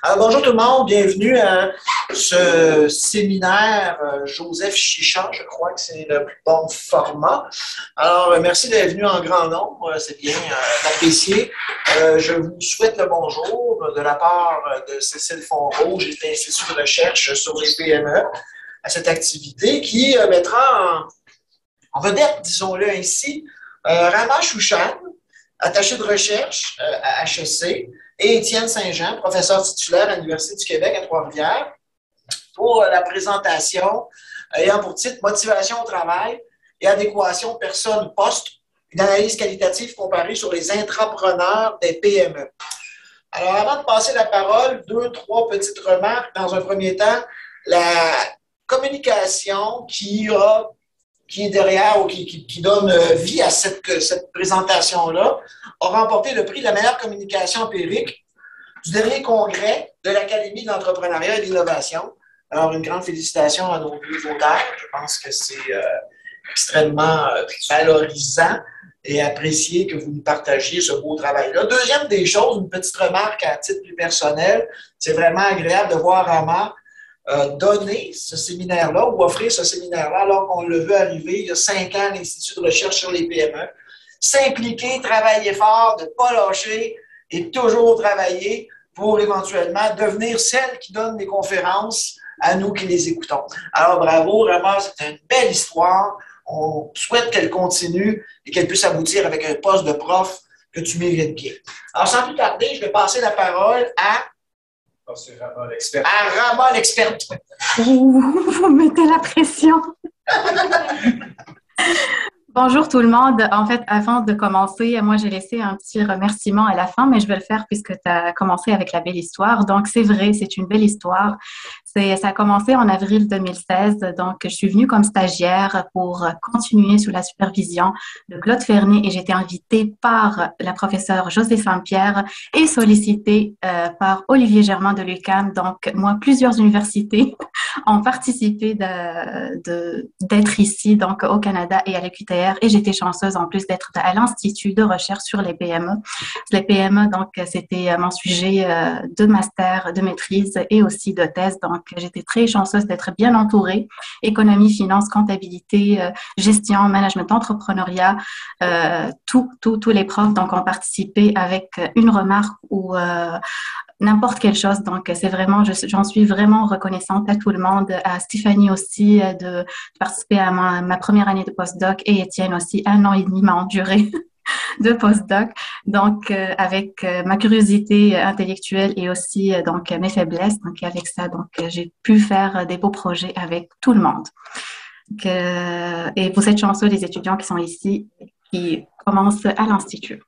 Alors, bonjour tout le monde, bienvenue à ce séminaire Joseph Chicha, je crois que c'est le plus bon format. Alors, merci d'être venu en grand nombre, c'est bien apprécié. Je vous souhaite le bonjour de la part de Cécile Fonrouge et de l'Institut de recherche sur les PME à cette activité qui mettra en vedette, disons-le ainsi, Rama Chouchan, attaché de recherche à HEC, et Étienne Saint-Jean, professeur titulaire à l'Université du Québec à Trois-Rivières, pour la présentation ayant pour titre Motivation au travail et adéquation personne-poste, une analyse qualitative comparée sur les intrapreneurs des PME. Alors, avant de passer la parole, deux, trois petites remarques. Dans un premier temps, la communication qui est derrière ou qui donne vie à cette présentation-là, a remporté le prix de la meilleure communication empirique du dernier congrès de l'Académie de l'entrepreneuriat et de l'innovation. Alors, une grande félicitation à nos deux auteurs. Je pense que c'est extrêmement valorisant et apprécié que vous nous partagiez ce beau travail-là. Deuxième des choses, une petite remarque à titre plus personnel, c'est vraiment agréable de voir Rama donner ce séminaire-là ou offrir ce séminaire-là alors qu'on le veut arriver il y a 5 ans à l'Institut de recherche sur les PME. S'impliquer, travailler fort, ne pas lâcher et toujours travailler pour éventuellement devenir celle qui donne des conférences à nous qui les écoutons. Alors bravo, vraiment, c'est une belle histoire. On souhaite qu'elle continue et qu'elle puisse aboutir avec un poste de prof que tu mérites bien. Alors sans plus tarder, je vais passer la parole à c'est Rama l'expert. À Rama l'experte. Vous mettez la pression. Bonjour tout le monde. En fait, avant de commencer, moi j'ai laissé un petit remerciement à la fin, mais je vais le faire puisque tu as commencé avec la belle histoire. Donc c'est vrai, c'est une belle histoire. Ça a commencé en avril 2016. Donc je suis venue comme stagiaire pour continuer sous la supervision de Claude Fernier et j'ai été invitée par la professeure Josée Saint-Pierre et sollicitée par Olivier Germain de l'UQAM. Donc moi, plusieurs universités ont participé d'être ici, donc au Canada et à l'UQTR. Et j'étais chanceuse en plus d'être à l'Institut de recherche sur les PME. Les PME, donc, c'était mon sujet de master, de maîtrise et aussi de thèse. Donc, j'étais très chanceuse d'être bien entourée. Économie, finance, comptabilité, gestion, management, entrepreneuriat, tous les profs donc, ont participé avec une remarque ou n'importe quelle chose. Donc, c'est vraiment, j'en suis vraiment reconnaissante à tout le monde, à Stéphanie aussi de participer à ma première année de postdoc et Étienne aussi, 1 an et demi m'a enduré de postdoc. Donc, avec ma curiosité intellectuelle et aussi donc mes faiblesses. Donc, avec ça, donc j'ai pu faire des beaux projets avec tout le monde. Donc, et vous êtes chanceux, les étudiants qui sont ici, qui commencent à l'Institut.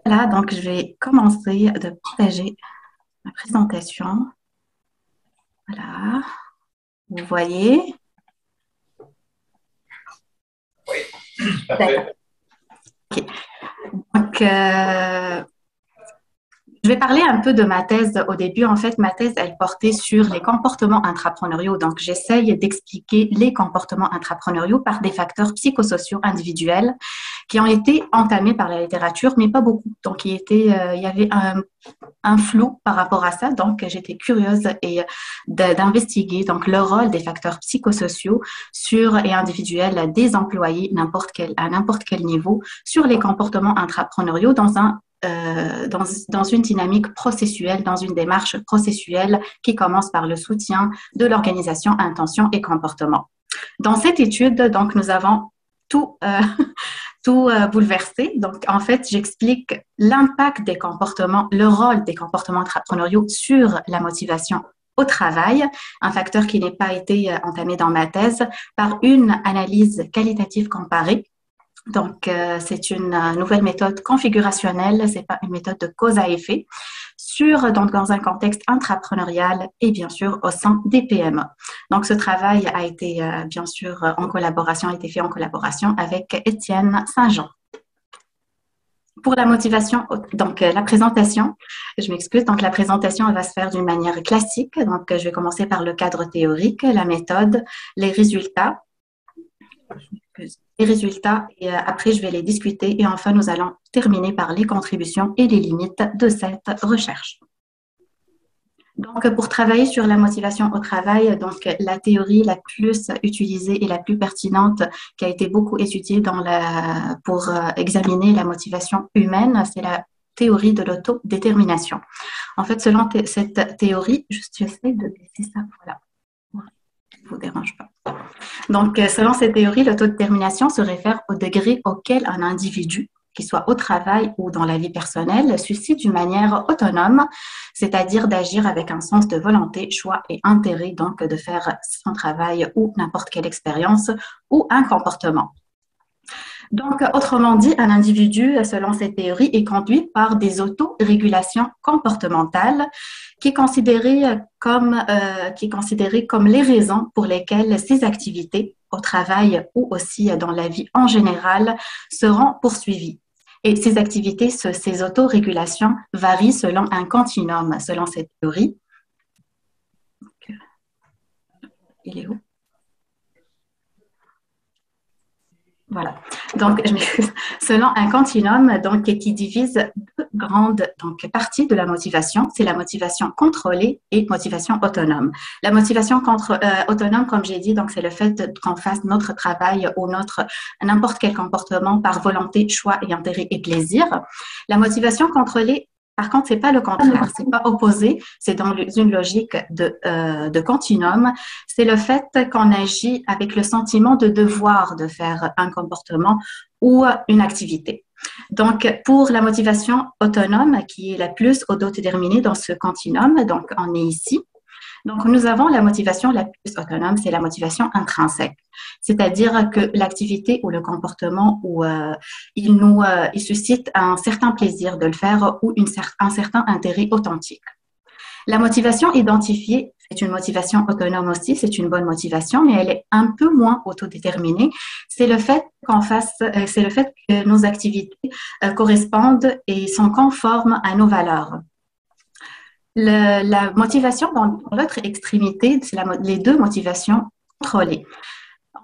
Voilà, donc je vais commencer de partager ma présentation. Voilà, vous voyez. Oui, parfait. Okay. Donc, je vais parler un peu de ma thèse au début. En fait, ma thèse, elle portait sur les comportements intrapreneuriaux. Donc, j'essaye d'expliquer les comportements intrapreneuriaux par des facteurs psychosociaux individuels qui ont été entamés par la littérature, mais pas beaucoup. Donc, il y avait un flou par rapport à ça. Donc, j'étais curieuse d'investiguer donc le rôle des facteurs psychosociaux et individuels des employés à n'importe quel niveau sur les comportements intrapreneuriaux dans une dynamique processuelle, dans une démarche processuelle qui commence par le soutien de l'organisation, intention et comportement. Dans cette étude, donc, nous avons tout bouleversé. Donc, en fait, j'explique l'impact des comportements, le rôle des comportements entrepreneuriaux sur la motivation au travail, un facteur qui n'est pas été entamé dans ma thèse, par une analyse qualitative comparée. Donc, c'est une nouvelle méthode configurationnelle, c'est pas une méthode de cause à effet, donc dans un contexte intrapreneurial et bien sûr au sein des PME. Donc, ce travail a été bien sûr a été fait en collaboration avec Étienne Saint-Jean. Pour la motivation, donc la présentation, je m'excuse, donc la présentation elle va se faire d'une manière classique. Donc, je vais commencer par le cadre théorique, la méthode, les résultats. Et après, je vais les discuter et enfin, nous allons terminer par les contributions et les limites de cette recherche. Donc, pour travailler sur la motivation au travail, donc la théorie la plus utilisée et la plus pertinente qui a été beaucoup étudiée pour examiner la motivation humaine, c'est la théorie de l'autodétermination. En fait, selon cette théorie, j'essaie de baisser ça, voilà, ne vous dérange pas. Donc, selon cette théorie, l'autodétermination se réfère au degré auquel un individu, qu'il soit au travail ou dans la vie personnelle, suscite d'une manière autonome, c'est-à-dire d'agir avec un sens de volonté, choix et intérêt, donc de faire son travail ou n'importe quelle expérience ou un comportement. Donc, autrement dit, un individu, selon cette théorie, est conduit par des autorégulations comportementales qui est considérée comme les raisons pour lesquelles ces activités au travail ou aussi dans la vie en général seront poursuivies. Et ces activités, ces autorégulations varient selon un continuum, selon cette théorie. Il est où? Voilà. Donc, selon un continuum donc, qui divise deux grandes parties de la motivation, c'est la motivation contrôlée et motivation autonome. La motivation autonome, comme j'ai dit, donc c'est le fait qu'on fasse notre travail ou n'importe quel comportement par volonté, choix et intérêt et plaisir. La motivation contrôlée, par contre, c'est pas le contraire, c'est pas opposé, c'est dans une logique de continuum. C'est le fait qu'on agit avec le sentiment de devoir de faire un comportement ou une activité. Donc, pour la motivation autonome, qui est la plus autodéterminée dans ce continuum, donc on est ici. Donc, nous avons la motivation la plus autonome, c'est la motivation intrinsèque. C'est-à-dire que l'activité ou le comportement, il suscite un certain plaisir de le faire ou un certain intérêt authentique. La motivation identifiée, c'est une motivation autonome aussi, c'est une bonne motivation, mais elle est un peu moins autodéterminée. C'est le fait que nos activités correspondent et sont conformes à nos valeurs. La motivation dans l'autre extrémité, c'est les deux motivations contrôlées.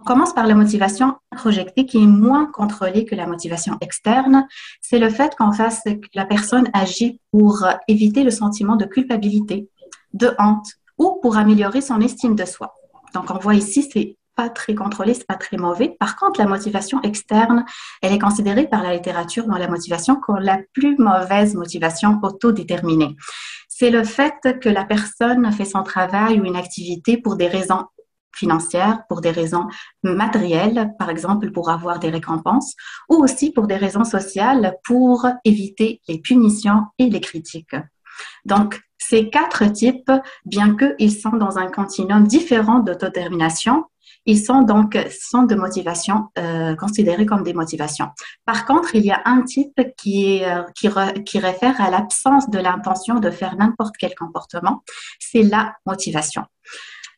On commence par la motivation introjectée qui est moins contrôlée que la motivation externe. C'est le fait que la personne agit pour éviter le sentiment de culpabilité, de honte ou pour améliorer son estime de soi. Donc, on voit ici, c'est pas très contrôlé, c'est pas très mauvais. Par contre, la motivation externe, elle est considérée par la littérature dans la motivation comme la plus mauvaise motivation autodéterminée. C'est le fait que la personne fait son travail ou une activité pour des raisons financières, pour des raisons matérielles, par exemple pour avoir des récompenses, ou aussi pour des raisons sociales, pour éviter les punitions et les critiques. Donc, ces quatre types, bien qu'ils sont dans un continuum différent d'autodétermination, ils sont de motivation considérés comme des motivations. Par contre, il y a un type qui réfère à l'absence de l'intention de faire n'importe quel comportement, c'est la motivation.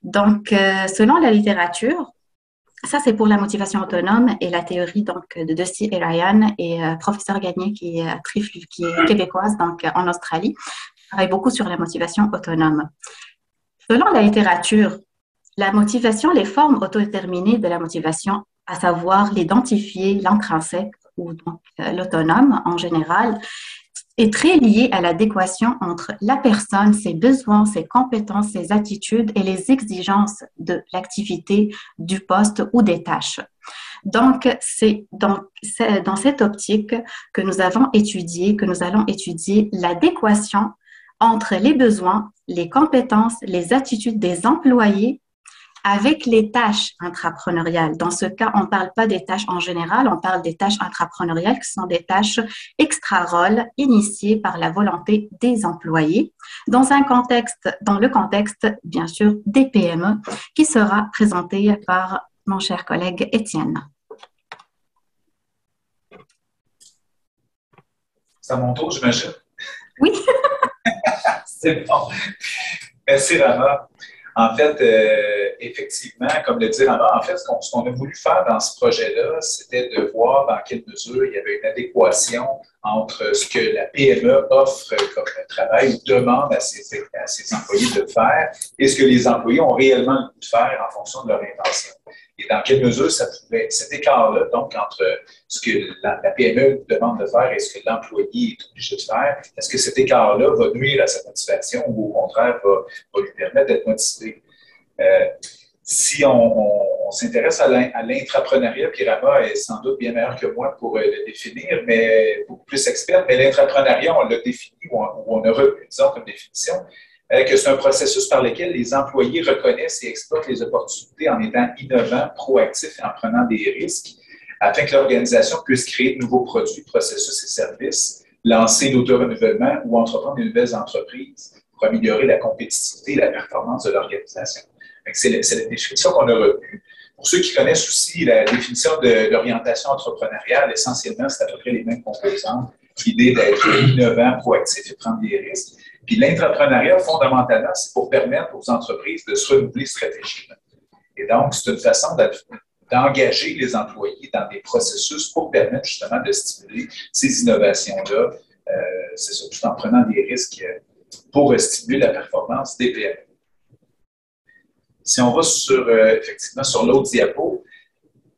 Donc, selon la littérature, ça c'est pour la motivation autonome et la théorie de Dusty et Ryan et professeur Gagné qui est québécoise donc en Australie, travaille beaucoup sur la motivation autonome. Selon la littérature, la motivation, les formes autodéterminées de la motivation, à savoir l'identifié, l'intrinsèque ou donc l'autonome en général, est très liée à l'adéquation entre la personne, ses besoins, ses compétences, ses attitudes et les exigences de l'activité, du poste ou des tâches. Donc, c'est dans cette optique que nous allons étudier l'adéquation entre les besoins, les compétences, les attitudes des employés avec les tâches intrapreneuriales. Dans ce cas, on ne parle pas des tâches en général, on parle des tâches intrapreneuriales qui sont des tâches extra-rôles initiées par la volonté des employés dans le contexte, bien sûr, des PME qui sera présenté par mon cher collègue Étienne. C'est à mon tour, j'imagine? Oui. C'est bon. Merci, Rama. En fait, effectivement, comme le dit Rama, en fait, ce qu'on a voulu faire dans ce projet-là, c'était de voir dans quelle mesure il y avait une adéquation entre ce que la PME offre comme travail ou demande à ses employés de faire et ce que les employés ont réellement le goût de faire en fonction de leur intention. Et dans quelle mesure ça pouvait, cet écart-là, donc entre ce que la PME demande de faire et ce que l'employé est obligé de faire, est-ce que cet écart-là va nuire à sa motivation ou au contraire va lui permettre d'être motivé? Si on s'intéresse à l'intrapreneuriat, puis Rama est sans doute bien meilleur que moi pour le définir, mais beaucoup plus expert, mais l'intrapreneuriat, on l'a défini, ou on a retenu, disons, comme définition, que c'est un processus par lequel les employés reconnaissent et exploitent les opportunités en étant innovants, proactifs et en prenant des risques, afin que l'organisation puisse créer de nouveaux produits, processus et services, lancer l'auto-renouvellement ou entreprendre de nouvelles entreprises pour améliorer la compétitivité et la performance de l'organisation. C'est la définition qu'on a retenue. Pour ceux qui connaissent aussi la définition de l'orientation entrepreneuriale, essentiellement, c'est à peu près les mêmes composantes. L'idée d'être innovant, proactif et prendre des risques. Puis l'entrepreneuriat, fondamentalement, c'est pour permettre aux entreprises de se renouveler stratégiquement. Et donc, c'est une façon d'engager les employés dans des processus pour permettre justement de stimuler ces innovations-là, c'est ça, tout en prenant des risques pour stimuler la performance des PME. Si on va effectivement sur l'autre diapo,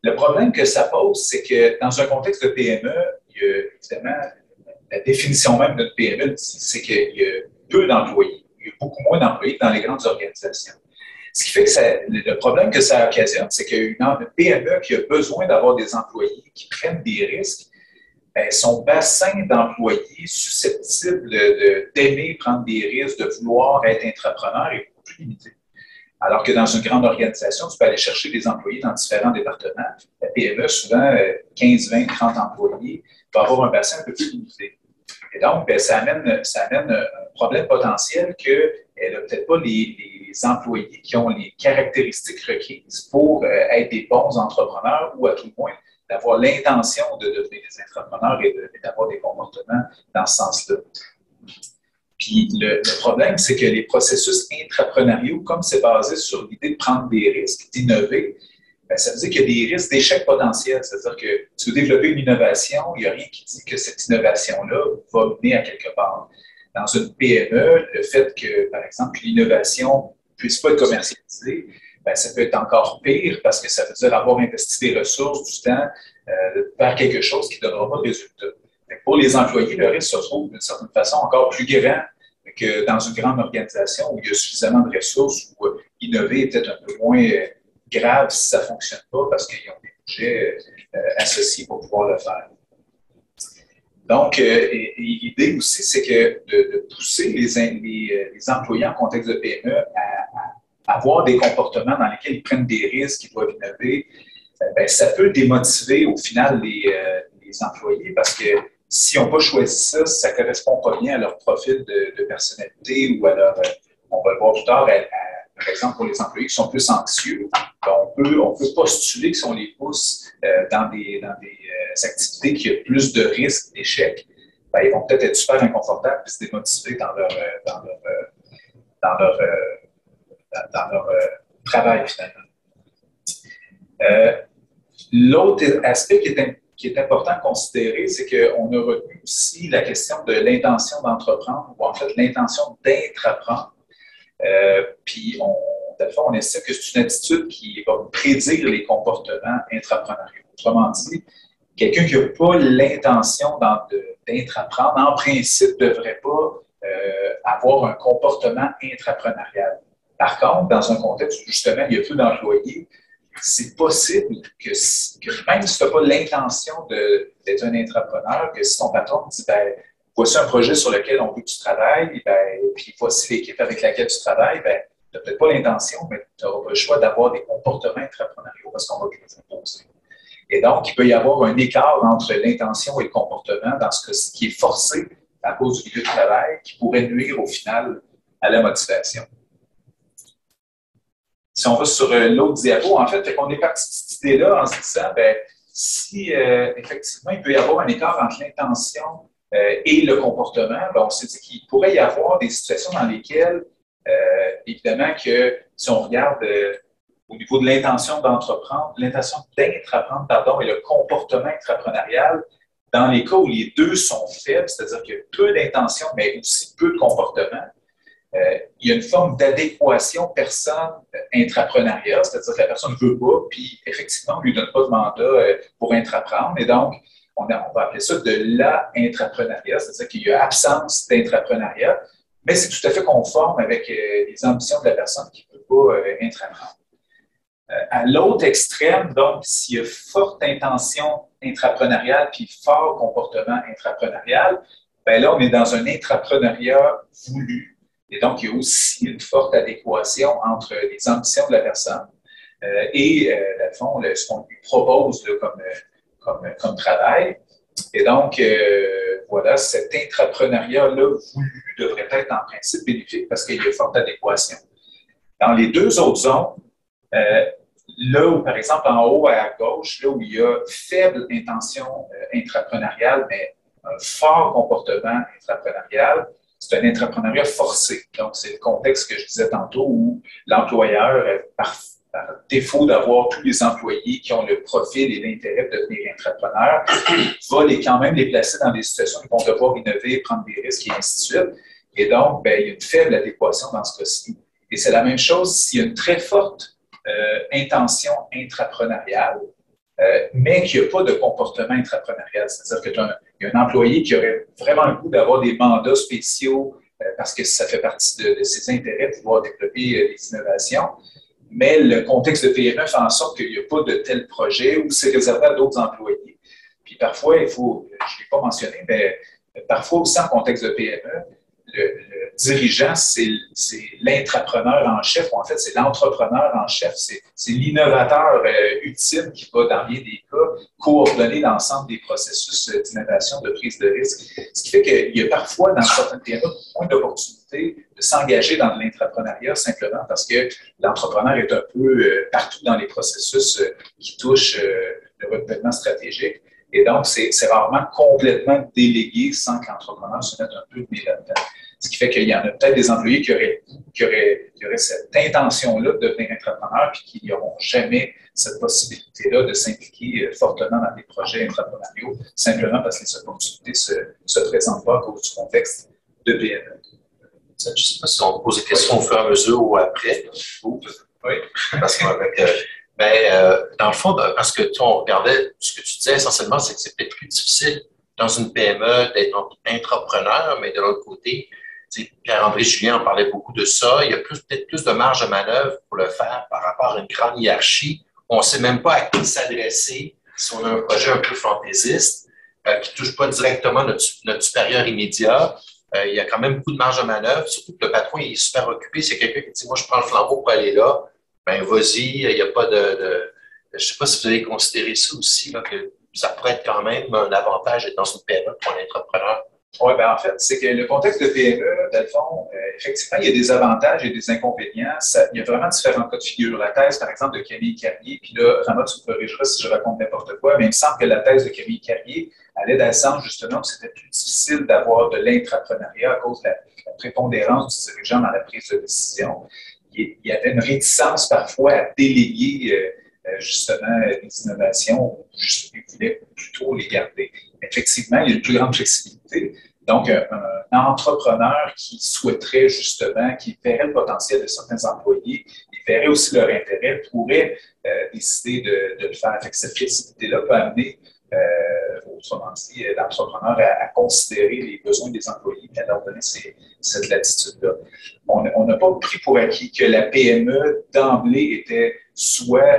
le problème que ça pose, c'est que dans un contexte de PME, il y a évidemment la définition même d'une PME, c'est qu'il y a peu d'employés. Il y a beaucoup moins d'employés que dans les grandes organisations. Ce qui fait que le problème que ça occasionne, c'est qu'une PME qui a besoin d'avoir des employés qui prennent des risques, bien, son bassin d'employés susceptibles d'aimer prendre des risques, de vouloir être entrepreneur est beaucoup plus limité. Alors que dans une grande organisation, tu peux aller chercher des employés dans différents départements. La PME, souvent 15, 20, 30 employés, va avoir un bassin un peu plus limité. Et donc, bien, ça amène un problème potentiel qu'elle n'a peut-être pas les employés qui ont les caractéristiques requises pour être des bons entrepreneurs ou à tout le moins d'avoir l'intention de devenir des entrepreneurs et d'avoir des comportements dans ce sens-là. Puis le problème, c'est que les processus intrapreneuriaux, comme c'est basé sur l'idée de prendre des risques, d'innover, bien, ça veut dire qu'il y a des risques d'échec potentiel. C'est-à-dire que tu veux développer une innovation, il n'y a rien qui dit que cette innovation-là va mener à quelque part. Dans une PME, le fait que, par exemple, l'innovation ne puisse pas être commercialisée, bien, ça peut être encore pire parce que ça veut dire avoir investi des ressources, du temps, vers quelque chose qui ne donnera pas de résultat. Pour les employés, le risque se trouve d'une certaine façon encore plus grand que dans une grande organisation où il y a suffisamment de ressources, où innover est peut-être un peu moins grave si ça ne fonctionne pas parce qu'ils ont des budgets associés pour pouvoir le faire. Donc, l'idée aussi, c'est que de pousser les employés en contexte de PME à avoir des comportements dans lesquels ils prennent des risques, ils doivent innover, bien, ça peut démotiver au final les employés parce que s'ils n'ont pas choisi ça, ça ne correspond pas bien à leur profil de personnalité ou à leur, on va le voir tout à l'heure, par exemple, pour les employés qui sont plus anxieux, on peut postuler que si on les pousse dans des activités qui ont plus de risques d'échec, ben, ils vont peut-être être super inconfortables et se démotiver dans leur travail, finalement. L'autre aspect qui est important à considérer, c'est qu'on a retenu aussi la question de l'intention d'entreprendre, ou en fait l'intention d'entreprendre. Puis, on estime que c'est une attitude qui va prédire les comportements intrapreneuriaux. Autrement dit, quelqu'un qui n'a pas l'intention d'entreprendre, en principe, ne devrait pas avoir un comportement intrapreneurial. Par contre, dans un contexte où justement il y a peu d'employés, c'est possible que même si tu n'as pas l'intention d'être un entrepreneur, que si ton patron te dit ben, voici un projet sur lequel on veut que tu travailles, ben, puis voici l'équipe avec laquelle tu travailles, ben, tu n'as peut-être pas l'intention, mais tu n'auras pas le choix d'avoir des comportements entrepreneuriaux parce qu'on va te les imposer. Et donc, il peut y avoir un écart entre l'intention et le comportement dans ce qui est forcé à cause du milieu de travail qui pourrait nuire au final à la motivation. Si on va sur l'autre diapo, en fait, on est parti de cette idée-là en se disant, bien, si effectivement il peut y avoir un écart entre l'intention et le comportement, bien, on s'est dit qu'il pourrait y avoir des situations dans lesquelles, évidemment, que si on regarde au niveau de l'intention d'entreprendre, l'intention d'intraprendre, pardon, et le comportement intrapreneurial, Dans les cas où les deux sont faibles, c'est-à-dire qu'il y a peu d'intention, mais aussi peu de comportement, il y a une forme d'adéquation personne-intrapreneuriat, c'est-à-dire que la personne ne veut pas, puis effectivement, on ne lui donne pas de mandat pour intraprendre. Et donc, on va appeler ça de l'intrapreneuriat, c'est-à-dire qu'il y a absence d'intrapreneuriat, mais c'est tout à fait conforme avec les ambitions de la personne qui ne peut pas intraprendre. À l'autre extrême, donc, s'il y a forte intention intrapreneuriale puis fort comportement intrapreneurial, bien là, on est dans un intrapreneuriat voulu. Et donc, il y a aussi une forte adéquation entre les ambitions de la personne et, dans le fond, ce qu'on lui propose là, comme travail. Et donc, voilà, cet intrapreneuriat-là voulu devrait être en principe bénéfique parce qu'il y a forte adéquation. Dans les deux autres zones, là où, par exemple, en haut à gauche, là où il y a faible intention intrapreneuriale, mais un fort comportement intrapreneurial, c'est un intrapreneuriat forcé. Donc, c'est le contexte que je disais tantôt où l'employeur, par défaut d'avoir tous les employés qui ont le profil et l'intérêt de devenir intrapreneurs, va quand même les placer dans des situations où ils vont devoir innover, prendre des risques et ainsi de suite. Et donc, bien, il y a une faible adéquation dans ce cas-ci. Et c'est la même chose s'il y a une très forte intention intrapreneuriale, mais qu'il n'y a pas de comportement intrapreneurial. C'est-à-dire qu'il y a un employé qui aurait vraiment le goût d'avoir des mandats spéciaux parce que ça fait partie de ses intérêts de pouvoir développer des innovations. Mais le contexte de PME fait en sorte qu'il n'y a pas de tel projet ou c'est réservé à d'autres employés. Puis parfois, je ne l'ai pas mentionné, mais parfois aussi en contexte de PME, le dirigeant, c'est l'intrapreneur en chef, ou en fait, c'est l'entrepreneur en chef, c'est l'innovateur ultime qui va, dans bien des cas, coordonner l'ensemble des processus d'innovation, de prise de risque. Ce qui fait qu'il y a parfois, dans certaines PME, moins d'opportunités de s'engager dans l'intrapreneuriat simplement parce que l'entrepreneur est un peu partout dans les processus qui touchent le renouvellement stratégique. Et donc, c'est rarement complètement délégué sans que l'entrepreneur se mette un peu de nez là-dedans. Ce qui fait qu'il y en a peut-être des employés qui auraient cette intention-là de devenir entrepreneur puis qui n'auront jamais cette possibilité-là de s'impliquer fortement dans des projets intrapreneuriaux, simplement parce que les opportunités ne se présentent pas à cause du contexte de PME. Je ne sais pas si on pose des questions au fur et à mesure ou après. Oui. Parce qu'avec dans le fond, parce que on regardait ce que tu disais essentiellement, c'est que c'est peut-être plus difficile dans une PME d'être intrapreneur, mais de l'autre côté, Pierre-André Julien en parlait beaucoup de ça. Il y a peut-être plus de marge de manœuvre pour le faire par rapport à une grande hiérarchie. On ne sait même pas à qui s'adresser si on a un projet un peu fantaisiste qui ne touche pas directement notre supérieur immédiat. Il y a quand même beaucoup de marge de manœuvre, surtout que le patron est super occupé. C'est quelqu'un qui dit « Moi, je prends le flambeau pour aller là. » Ben vas-y, il n'y a pas de... Je ne sais pas si vous avez considéré ça aussi, là, que ça pourrait être quand même un avantage d'être dans une PME pour un entrepreneur. Oui, bien en fait, c'est que le contexte de PME, dans le fond, effectivement, il y a des avantages et des inconvénients. Il y a vraiment différents cas de figure. La thèse, par exemple, de Camille Carrier, puis là, vraiment, tu me corrigeras si je raconte n'importe quoi, mais il me semble que la thèse de Camille Carrier allait dans le sens, justement, que c'était plus difficile d'avoir de l'intrapreneuriat à cause de la prépondérance du dirigeant dans la prise de décision. Il y avait une réticence parfois à déléguer justement les innovations, il voulait plutôt les garder. Effectivement, il y a une plus grande flexibilité. Donc, un entrepreneur qui souhaiterait justement, qui verrait le potentiel de certains employés, il verrait aussi leur intérêt, pourrait décider de le faire. Fait que cette flexibilité-là peut amener, autrement dit, l'entrepreneur à considérer les besoins des employés et à leur donner cette latitude-là. On n'a pas pris pour acquis que la PME d'emblée était soit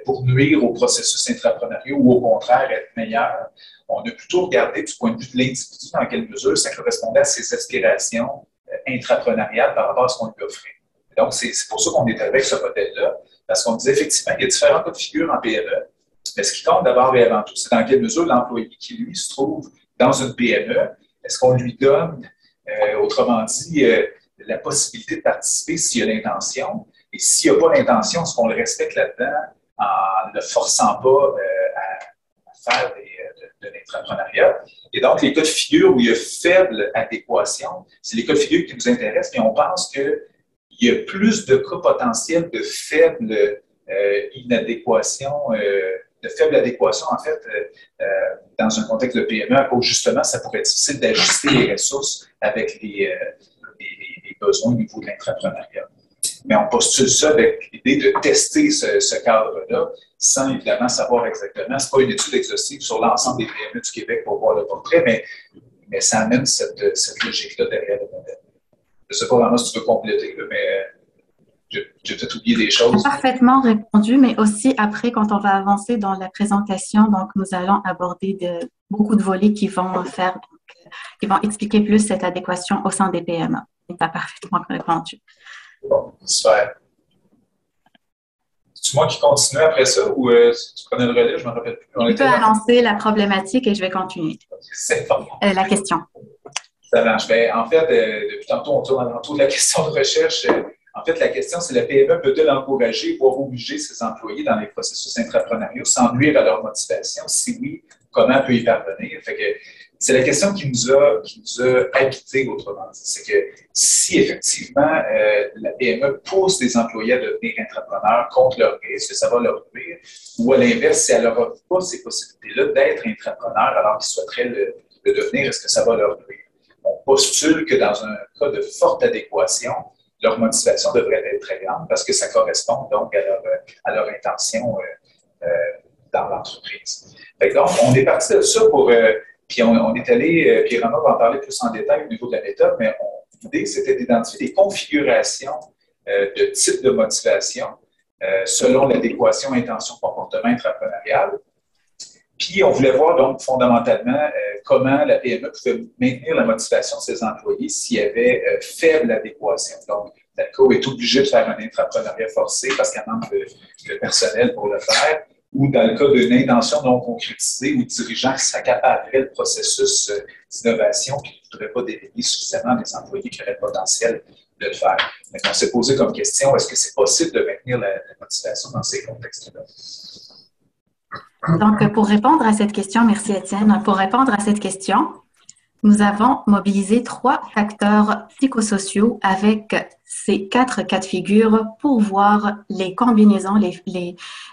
pour nuire au processus intrapreneurial ou au contraire être meilleure. On a plutôt regardé du point de vue de l'individu dans quelle mesure ça correspondait à ses aspirations intrapreneuriales par rapport à ce qu'on lui offrait. Donc, c'est pour ça qu'on est avec ce modèle-là, parce qu'on disait effectivement qu'il y a différents cas de figure en PME, mais ce qui compte d'abord et avant tout, c'est dans quelle mesure l'employé qui, lui, se trouve dans une PME, est-ce qu'on lui donne, autrement dit, la possibilité de participer s'il y a l'intention, et s'il n'y a pas l'intention, est-ce qu'on le respecte là-dedans en ne le forçant pas à faire de l'intrapreneuriat. Et donc, les cas de figure où il y a faible adéquation, c'est les cas de figure qui nous intéressent, mais on pense qu'il y a plus de cas potentiels de faible inadéquation de faible adéquation, en fait, dans un contexte de PME, où justement, ça pourrait être difficile d'ajuster les ressources avec les besoins au niveau de l'intrapreneuriat. Mais on postule ça avec l'idée de tester ce cadre-là, sans évidemment savoir exactement. Ce n'est pas une étude exhaustive sur l'ensemble des PME du Québec pour voir le portrait, mais ça amène cette logique-là derrière le modèle. Je ne sais pas vraiment si tu veux compléter, là, mais j'ai peut-être oublié des choses. Parfaitement répondu, mais aussi après, quand on va avancer dans la présentation, donc nous allons aborder beaucoup de volets qui vont qui vont expliquer plus cette adéquation au sein des PME. Tu as parfaitement répondu. Bon, super. C'est moi qui continue après ça ou tu prenais le relais? Je ne me rappelle plus. Tu peux annoncer la problématique et je vais continuer. C'est bon. La question. Ça marche. En fait, depuis tantôt, on tourne autour de la question de recherche. En fait, la question, c'est la PME peut-elle encourager, voire obliger ses employés dans les processus intrapreneuriaux sans nuire à leur motivation? Si oui, comment peut y parvenir? Fait que c'est la question qui nous a habité, autrement dit. C'est que si effectivement la PME pousse les employés à devenir entrepreneurs contre leur gré, est-ce que ça va leur nuire? Ou à l'inverse, si elle leur offre pas ces possibilités-là d'être entrepreneurs alors qu'ils souhaiteraient le devenir, est-ce que ça va leur nuire? On postule que dans un cas de forte adéquation, leur motivation devrait être très grande parce que ça correspond donc à leur intention dans l'entreprise. Donc, on est parti de ça pour... puis on est allé, puis Rama va en parler plus en détail au niveau de la méthode, mais l'idée, c'était d'identifier des configurations de types de motivation selon l'adéquation intention-comportement intrapreneurial. Puis, on voulait voir donc fondamentalement comment la PME pouvait maintenir la motivation de ses employés s'il y avait faible adéquation. Donc, l'ADCO est obligé de faire un intrapreneuriat forcé parce qu'elle manque le personnel pour le faire, ou dans le cas d'une intention non concrétisée ou dirigeant qui s'accaparerait le processus d'innovation et qui ne voudrait pas déléguer suffisamment des employés qui auraient le potentiel de le faire. Donc, on s'est posé comme question, est-ce que c'est possible de maintenir la motivation dans ces contextes-là? Donc, pour répondre à cette question, merci Étienne. Pour répondre à cette question, nous avons mobilisé 3 facteurs psychosociaux avec ces 4 cas de figure pour voir les combinaisons,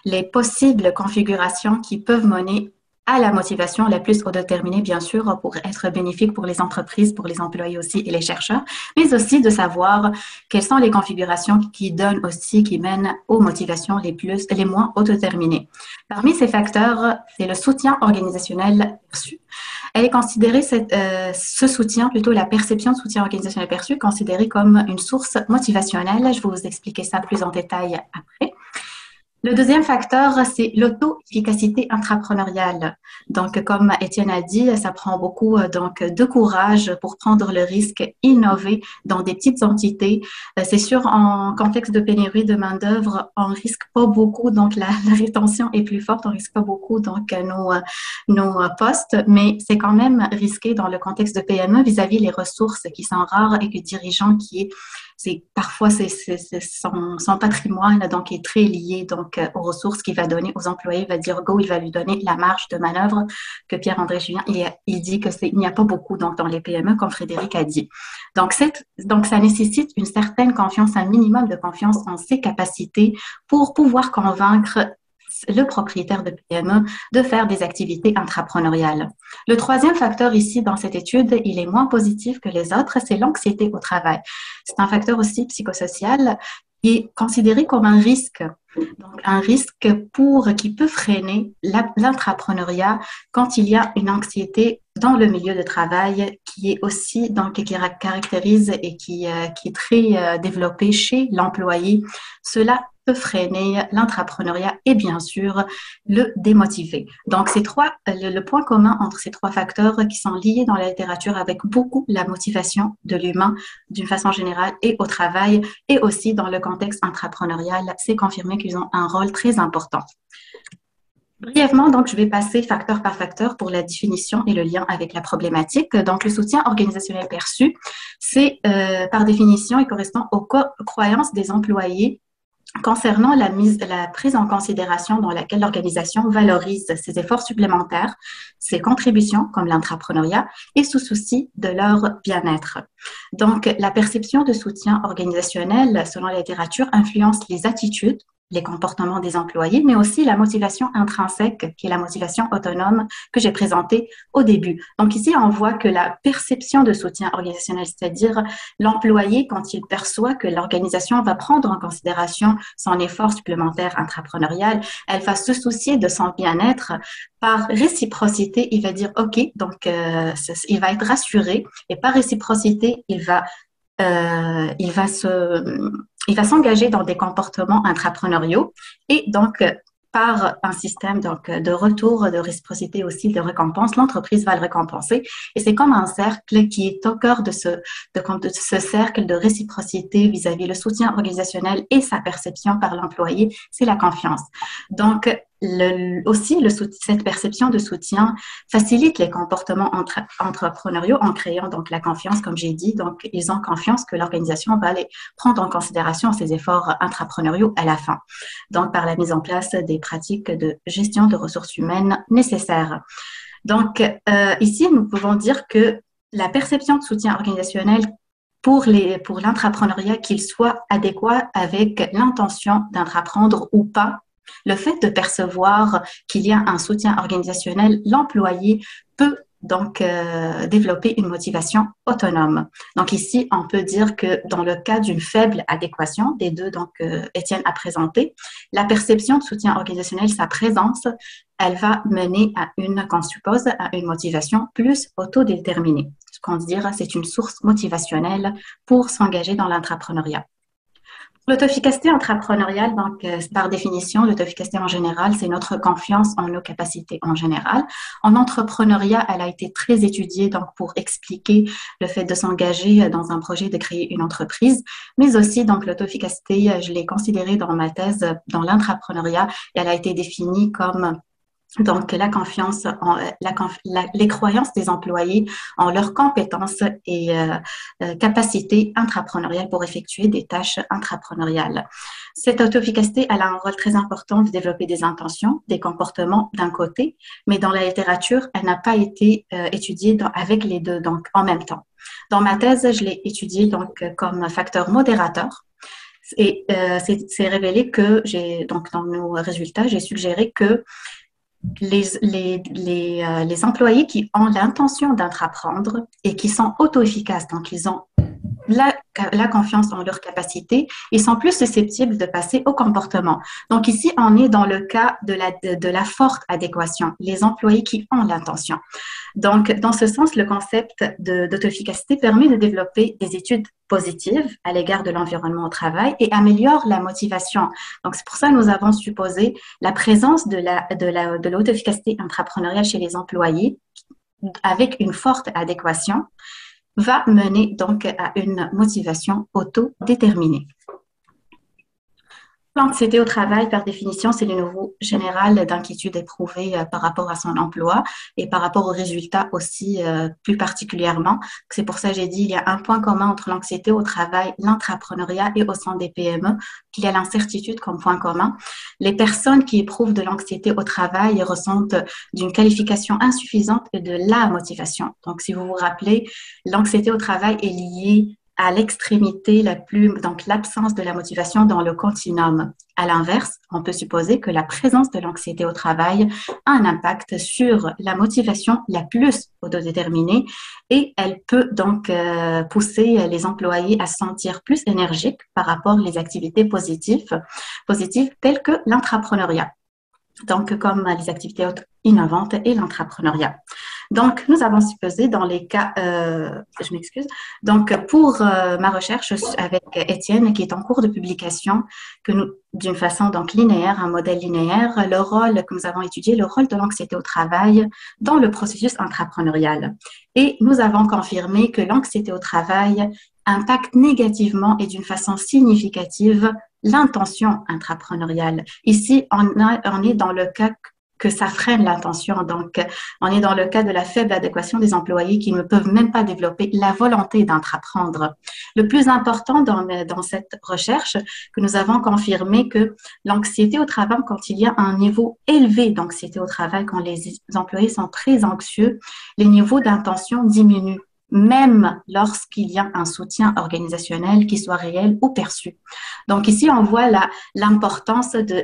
les possibles configurations qui peuvent mener à la motivation la plus déterminée, bien sûr, pour être bénéfique pour les entreprises, pour les employés aussi et les chercheurs, mais aussi de savoir quelles sont les configurations qui mènent aux motivations les moins autodéterminées. Parmi ces facteurs, c'est le soutien organisationnel perçu. Elle est considérée, ce soutien, plutôt la perception de soutien organisationnel perçu, considérée comme une source motivationnelle. Je vais vous expliquer ça plus en détail après. Le deuxième facteur, c'est l'auto-efficacité intrapreneuriale. Donc, comme Étienne a dit, ça prend beaucoup de courage pour prendre le risque, innover dans des petites entités. C'est sûr, en contexte de pénurie de main-d'œuvre, on risque pas beaucoup, donc la rétention est plus forte, on risque pas beaucoup donc nos postes, mais c'est quand même risqué dans le contexte de PME vis-à-vis les ressources qui sont rares et que le dirigeant parfois son patrimoine donc est très lié donc aux ressources qu'il va donner aux employés. Il va dire go, il va lui donner la marge de manœuvre que Pierre-André Julien il dit que il n'y a pas beaucoup donc dans les PME comme Frédéric a dit. Donc ça nécessite une certaine confiance, un minimum de confiance en ses capacités pour pouvoir convaincre le propriétaire de PME de faire des activités intrapreneuriales. Le troisième facteur ici dans cette étude, il est moins positif que les autres, c'est l'anxiété au travail. C'est un facteur aussi psychosocial qui est considéré comme un risque. Donc, un risque qui peut freiner l'intrapreneuriat quand il y a une anxiété dans le milieu de travail qui est aussi, donc, qui caractérise et qui est très développée chez l'employé. Cela peut freiner l'intrapreneuriat et bien sûr le démotiver. Donc, le point commun entre ces 3 facteurs qui sont liés dans la littérature avec beaucoup la motivation de l'humain d'une façon générale et au travail et aussi dans le contexte intrapreneurial, c'est confirmé qu'ils ont un rôle très important. Brièvement, donc, je vais passer facteur par facteur pour la définition et le lien avec la problématique. Donc, le soutien organisationnel perçu, c'est par définition, il correspond aux croyances des employés concernant la prise en considération dans laquelle l'organisation valorise ses efforts supplémentaires, ses contributions comme l'intrapreneuriat et sous souci de leur bien-être. Donc, la perception de soutien organisationnel, selon la littérature, influence les attitudes, les comportements des employés, mais aussi la motivation intrinsèque, qui est la motivation autonome que j'ai présentée au début. Donc ici, on voit que la perception de soutien organisationnel, c'est-à-dire l'employé, quand il perçoit que l'organisation va prendre en considération son effort supplémentaire intrapreneurial, elle va se soucier de son bien-être par réciprocité, il va dire OK, donc il va être rassuré et par réciprocité, il va s'engager dans des comportements intrapreneuriaux et donc par un système donc de retour, de réciprocité aussi, de récompense, l'entreprise va le récompenser. Et c'est comme un cercle qui est au cœur de ce cercle de réciprocité vis-à-vis le soutien organisationnel et sa perception par l'employé, c'est la confiance. Donc, cette perception de soutien facilite les comportements entrepreneuriaux en créant donc la confiance, comme j'ai dit. Donc, ils ont confiance que l'organisation va aller prendre en considération ses efforts intrapreneuriaux à la fin. Donc, par la mise en place des pratiques de gestion de ressources humaines nécessaires. Donc, ici, nous pouvons dire que la perception de soutien organisationnel pour l'intrapreneuriat, qu'il soit adéquat avec l'intention d'entreprendre ou pas, le fait de percevoir qu'il y a un soutien organisationnel, l'employé peut donc développer une motivation autonome. Donc ici, on peut dire que dans le cas d'une faible adéquation des deux, donc Étienne a présenté, la perception de soutien organisationnel, sa présence, elle va mener qu'on suppose, à une motivation plus autodéterminée. Ce qu'on dit, c'est une source motivationnelle pour s'engager dans l'entrepreneuriat. L'auto-efficacité intrapreneuriale, donc par définition, l'auto-efficacité en général, c'est notre confiance en nos capacités en général. En entrepreneuriat, elle a été très étudiée donc pour expliquer le fait de s'engager dans un projet de créer une entreprise, mais aussi donc l'auto-efficacité, je l'ai considérée dans ma thèse dans l'intrapreneuriat et elle a été définie comme donc, la confiance, les croyances des employés en leurs compétences et capacités intrapreneuriales pour effectuer des tâches intrapreneuriales. Cette auto-efficacité, elle a un rôle très important de développer des intentions, des comportements d'un côté, mais dans la littérature, elle n'a pas été étudiée avec les deux, donc en même temps. Dans ma thèse, je l'ai étudiée donc comme facteur modérateur. Et c'est révélé que donc dans nos résultats, j'ai suggéré que les employés qui ont l'intention d'entreprendre et qui sont auto-efficaces, donc ils ont la confiance en leurs capacités, ils sont plus susceptibles de passer au comportement. Donc ici, on est dans le cas de la forte adéquation, les employés qui ont l'intention. Donc, dans ce sens, le concept d'auto-efficacité permet de développer des études positives à l'égard de l'environnement au travail et améliore la motivation. Donc, c'est pour ça que nous avons supposé la présence de l'auto-efficacité intrapreneuriale chez les employés avec une forte adéquation va mener donc à une motivation autodéterminée. L'anxiété au travail, par définition, c'est le niveau général d'inquiétude éprouvée par rapport à son emploi et par rapport aux résultats aussi plus particulièrement. C'est pour ça que j'ai dit qu'il y a un point commun entre l'anxiété au travail, l'intrapreneuriat et au sein des PME, qu'il y a l'incertitude comme point commun. Les personnes qui éprouvent de l'anxiété au travail ressentent d'une qualification insuffisante et de la motivation. Donc, si vous vous rappelez, l'anxiété au travail est liée à l'extrémité donc l'absence de la motivation dans le continuum. À l'inverse, on peut supposer que la présence de l'anxiété au travail a un impact sur la motivation la plus autodéterminée et elle peut donc pousser les employés à se sentir plus énergiques par rapport aux activités positives telles que l'entrepreneuriat. Donc, comme les activités innovantes et l'entrepreneuriat. Donc, nous avons supposé dans les cas, je m'excuse, donc pour ma recherche avec Étienne, qui est en cours de publication, que nous, d'une façon donc linéaire, un modèle linéaire, le rôle que nous avons étudié, le rôle de l'anxiété au travail dans le processus intrapreneurial. Et nous avons confirmé que l'anxiété au travail impacte négativement et d'une façon significative l'intention intrapreneuriale. Ici, on est dans le cas que ça freine l'intention. Donc, on est dans le cas de la faible adéquation des employés qui ne peuvent même pas développer la volonté d'entreprendre. Le plus important dans cette recherche, que nous avons confirmé que l'anxiété au travail, quand il y a un niveau élevé d'anxiété au travail, quand les employés sont très anxieux, les niveaux d'intention diminuent. même lorsqu'il y a un soutien organisationnel qui soit réel ou perçu. Donc ici, on voit l'importance de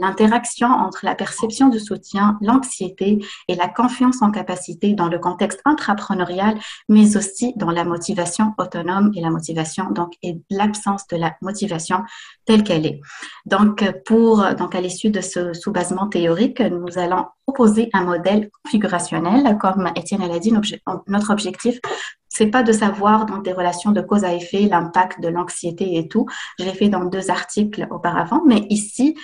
l'interaction entre la perception du soutien, l'anxiété et la confiance en capacité dans le contexte intrapreneurial, mais aussi dans la motivation autonome et la motivation, donc, et l'absence de la motivation telle qu'elle est. Donc, à l'issue de ce sous-basement théorique, nous allons proposer un modèle configurationnel. Comme Étienne l'a dit, notre objectif, c'est pas de savoir dans des relations de cause à effet l'impact de l'anxiété et tout. Je l'ai fait dans 2 articles auparavant, mais ici,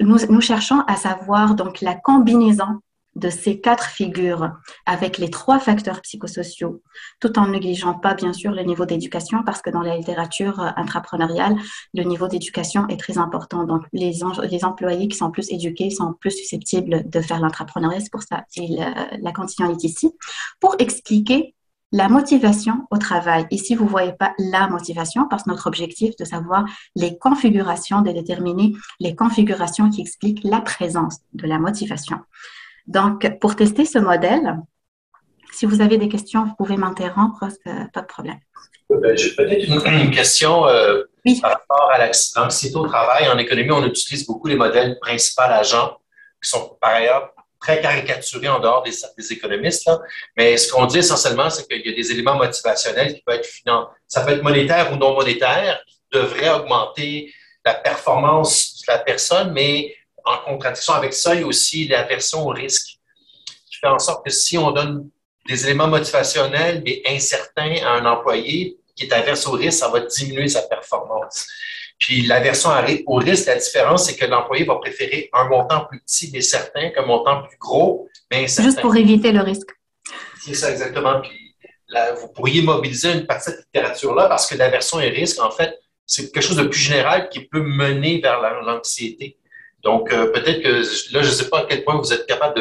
nous cherchons à savoir donc la combinaison de ces 4 figures avec les 3 facteurs psychosociaux, tout en négligeant pas bien sûr le niveau d'éducation, parce que dans la littérature intrapreneuriale, le niveau d'éducation est très important. Donc les employés qui sont plus éduqués sont plus susceptibles de faire l'entrepreneuriat. C'est pour ça que la condition est ici pour expliquer la motivation au travail. Ici, vous ne voyez pas la motivation parce que notre objectif est de savoir les configurations, de déterminer les configurations qui expliquent la présence de la motivation. Donc, pour tester ce modèle, si vous avez des questions, vous pouvez m'interrompre, pas de problème. J'ai peut-être une question oui. Par rapport à l'anxiété au travail. En économie, on utilise beaucoup les modèles principal-agent, qui sont par ailleurs très caricaturés en dehors des économistes. Là. Mais ce qu'on dit essentiellement, c'est qu'il y a des éléments motivationnels qui peuvent être ça peut être monétaire ou non monétaire, qui devraient augmenter la performance de la personne, mais en contradiction avec ça, il y a aussi l'aversion au risque, qui fait en sorte que si on donne des éléments motivationnels mais incertains à un employé qui est averse au risque, ça va diminuer sa performance. Puis l'aversion au risque, la différence, c'est que l'employé va préférer un montant plus petit mais certain qu'un montant plus gros mais incertain. Juste pour éviter le risque. C'est ça, exactement. Puis là, vous pourriez mobiliser une partie de cette littérature-là parce que l'aversion et risque, en fait, c'est quelque chose de plus général qui peut mener vers l'anxiété. Donc, peut-être que là, je ne sais pas à quel point vous êtes capable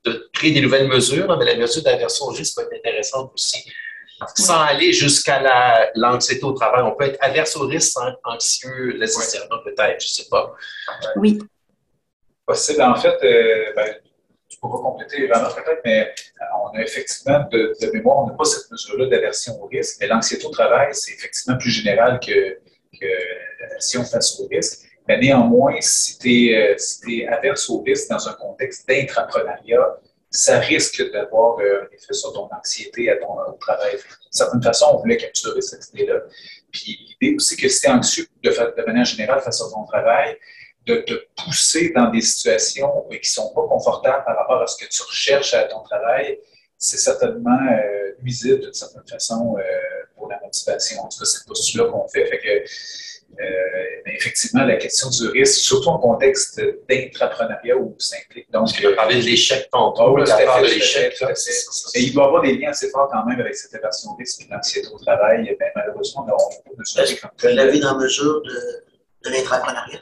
de créer des nouvelles mesures, mais la mesure d'aversion au risque va être intéressante aussi. Sans aller jusqu'à l'anxiété au travail. On peut être averse au risque sans être anxieux nécessairement, peut-être, je ne sais pas. Oui. Possible. En fait, tu pourras compléter vraiment peut-être, mais on a effectivement de mémoire, on n'a pas cette mesure-là d'aversion au risque, mais l'anxiété au travail, c'est effectivement plus général que l'aversion face au risque. Mais néanmoins, si tu es averse au risque dans un contexte d'intrapreneuriat, ça risque d'avoir un effet sur ton anxiété au travail. D'une certaine façon, on voulait capturer cette idée-là. Puis l'idée aussi que si tu es anxieux de manière générale face à ton travail, de te pousser dans des situations qui ne sont pas confortables par rapport à ce que tu recherches à ton travail, c'est certainement nuisible d'une certaine façon pour la motivation. En tout cas, c'est le postulat qu'on fait. Fait que, mais effectivement, la question du risque, surtout en contexte d'intrapreneuriat où ça implique. Donc, tu as parlé de l'échec tantôt, oui, la part de l'échec. Et il doit y avoir des liens assez forts quand même avec cette aversion au risque et l'anxiété au travail. Ben, malheureusement, on n'a pas mesuré comme tel. Vous l'avez dans la mesure de l'intrapreneuriat?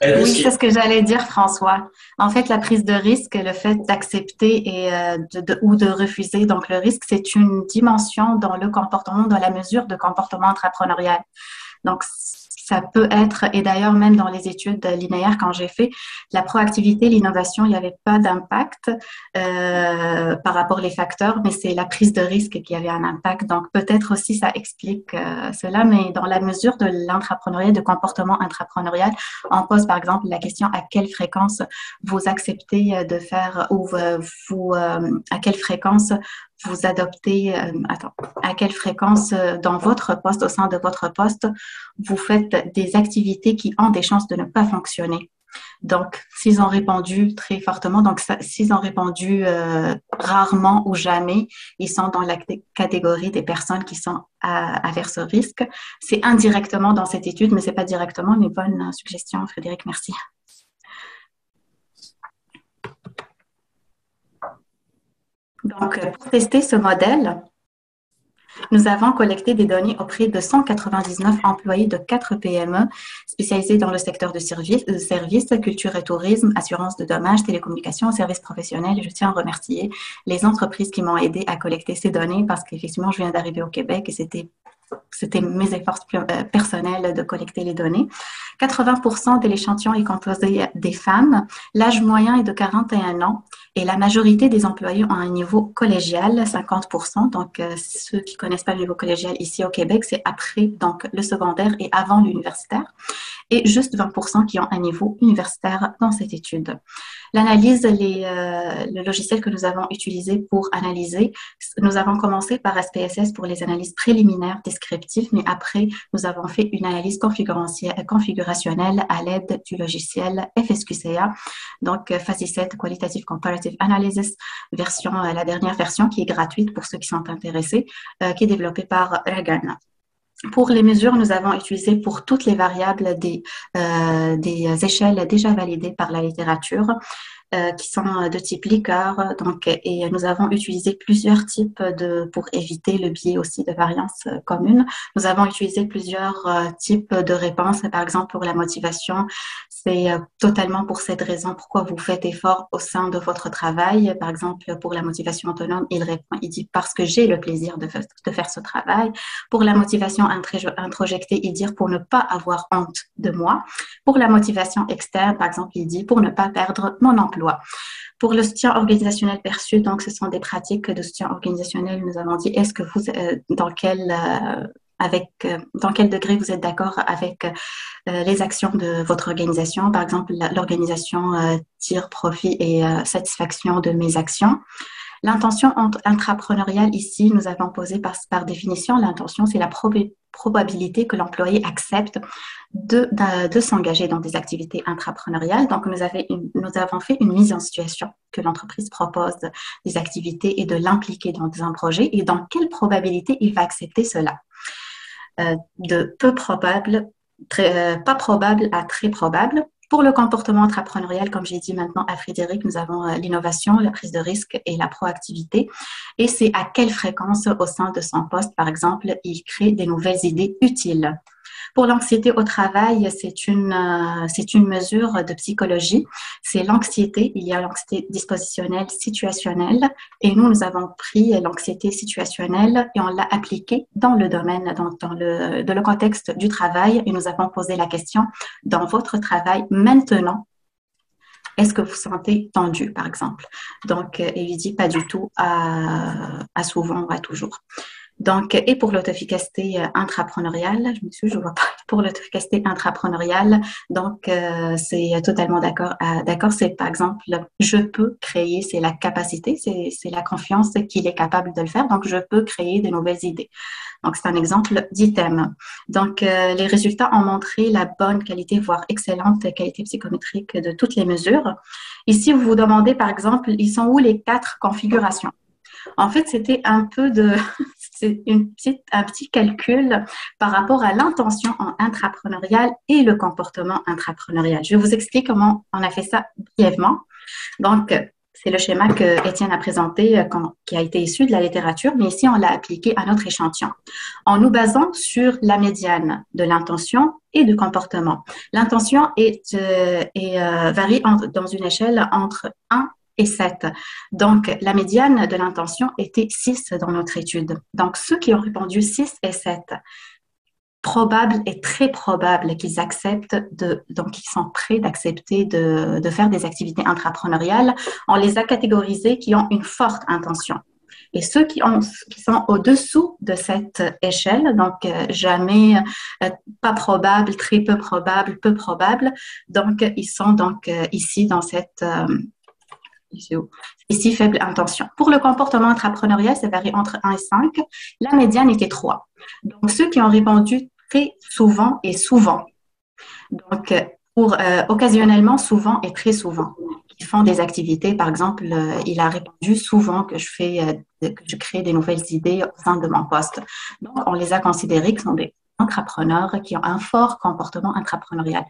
Oui, c'est ce que j'allais dire, François. En fait, la prise de risque, le fait d'accepter ou de refuser, donc le risque, c'est une dimension dans le comportement, dans la mesure de comportement intrapreneurial. Donc, ça peut être, et d'ailleurs même dans les études linéaires quand j'ai fait, la proactivité, l'innovation, il n'y avait pas d'impact par rapport aux facteurs, mais c'est la prise de risque qui avait un impact. Donc peut-être aussi ça explique cela, mais dans la mesure de l'entrepreneuriat, de comportement intrapreneurial, on pose par exemple la question à quelle fréquence vous acceptez de faire ou à quelle fréquence vous adoptez, à quelle fréquence dans votre poste, au sein de votre poste, vous faites des activités qui ont des chances de ne pas fonctionner. Donc, s'ils ont répondu très fortement, donc s'ils ont répondu rarement ou jamais, ils sont dans la catégorie des personnes qui sont averses au risque. C'est indirectement dans cette étude, mais ce n'est pas directement, mais bonne suggestion, Frédéric, merci. Donc, pour tester ce modèle, nous avons collecté des données auprès de 199 employés de 4 PME spécialisés dans le secteur de services, culture et tourisme, assurance de dommages, télécommunications, services professionnels. Et je tiens à remercier les entreprises qui m'ont aidé à collecter ces données parce qu'effectivement, je viens d'arriver au Québec et c'était c'était mes efforts personnels de collecter les données. 80% de l'échantillon est composé des femmes. L'âge moyen est de 41 ans et la majorité des employés ont un niveau collégial, 50%. Donc, ceux qui connaissent pas le niveau collégial ici au Québec, c'est après donc le secondaire et avant l'universitaire. Et juste 20% qui ont un niveau universitaire dans cette étude. L'analyse, le logiciel que nous avons utilisé pour analyser, nous avons commencé par SPSS pour les analyses préliminaires descriptives, mais après, nous avons fait une analyse configurationnelle à l'aide du logiciel FSQCA, donc FASI7 Qualitative Comparative Analysis, la dernière version qui est gratuite pour ceux qui sont intéressés, qui est développée par Ragan. Pour les mesures, nous avons utilisé pour toutes les variables des échelles déjà validées par la littérature, qui sont de type Likert. Donc, et nous avons utilisé plusieurs types pour éviter le biais aussi de variance commune. Nous avons utilisé plusieurs types de réponses. Par exemple, pour la motivation, c'est totalement pour cette raison pourquoi vous faites effort au sein de votre travail. Par exemple, pour la motivation autonome, il répond, il dit parce que j'ai le plaisir de faire ce travail. Pour la motivation introjectée, il dit pour ne pas avoir honte de moi. Pour la motivation externe, par exemple, il dit pour ne pas perdre mon emploi. Pour le soutien organisationnel perçu, donc ce sont des pratiques de soutien organisationnel. Nous avons dit est-ce que vous dans quel degré vous êtes d'accord avec les actions de votre organisation. Par exemple, l'organisation tire profit et satisfaction de mes actions. L'intention intrapreneuriale, ici, nous avons posé par définition, l'intention, c'est la probabilité que l'employé accepte de s'engager dans des activités intrapreneuriales. Donc, nous avons fait une mise en situation que l'entreprise propose des activités et de l'impliquer dans un projet et dans quelle probabilité il va accepter cela. De peu probable, pas probable à très probable. Pour le comportement intrapreneurial, comme j'ai dit maintenant à Frédéric, nous avons l'innovation, la prise de risque et la proactivité. Et c'est à quelle fréquence au sein de son poste, par exemple, il crée des nouvelles idées utiles. Pour l'anxiété au travail, c'est une mesure de psychologie. C'est l'anxiété. Il y a l'anxiété dispositionnelle, situationnelle. Et nous avons pris l'anxiété situationnelle et on l'a appliquée dans le domaine, dans le contexte du travail. Et nous avons posé la question, dans votre travail maintenant, est-ce que vous sentez tendu, par exemple? Donc, il dit pas du tout à souvent ou à toujours. Donc, et pour l'auto-efficacité intrapreneuriale, je vois pas, pour l'auto-efficacité intrapreneuriale, donc c'est totalement d'accord. C'est par exemple, je peux créer, c'est la capacité, c'est la confiance qu'il est capable de le faire, donc je peux créer de nouvelles idées. Donc, c'est un exemple d'item. Donc, les résultats ont montré la bonne qualité, voire excellente qualité psychométrique de toutes les mesures. Ici, vous vous demandez, par exemple, ils sont où les 4 configurations? En fait, c'était un petit calcul par rapport à l'intention intrapreneuriale et le comportement intrapreneurial. Je vais vous expliquer comment on a fait ça brièvement. Donc, c'est le schéma que Étienne a présenté, qui a été issu de la littérature, mais ici, on l'a appliqué à notre échantillon en nous basant sur la médiane de l'intention et du comportement. L'intention varie dans une échelle entre 1 et 7. Donc, la médiane de l'intention était 6 dans notre étude. Donc, ceux qui ont répondu 6 et 7, probable et très probable qu'ils acceptent donc ils sont prêts d'accepter de faire des activités intrapreneuriales. On les a catégorisés qui ont une forte intention. Et ceux qui sont au-dessous de cette échelle, donc jamais pas probable, très peu probable, donc ils sont donc ici dans cette ici, faible intention. Pour le comportement intrapreneurial, ça varie entre 1 et 5. La médiane était 3. Donc, ceux qui ont répondu très souvent et souvent. Donc, pour occasionnellement, souvent et très souvent. Ils font des activités. Par exemple, il a répondu souvent que je crée des nouvelles idées au sein de mon poste. Donc, on les a considérés qui sont des intrapreneurs qui ont un fort comportement intrapreneurial.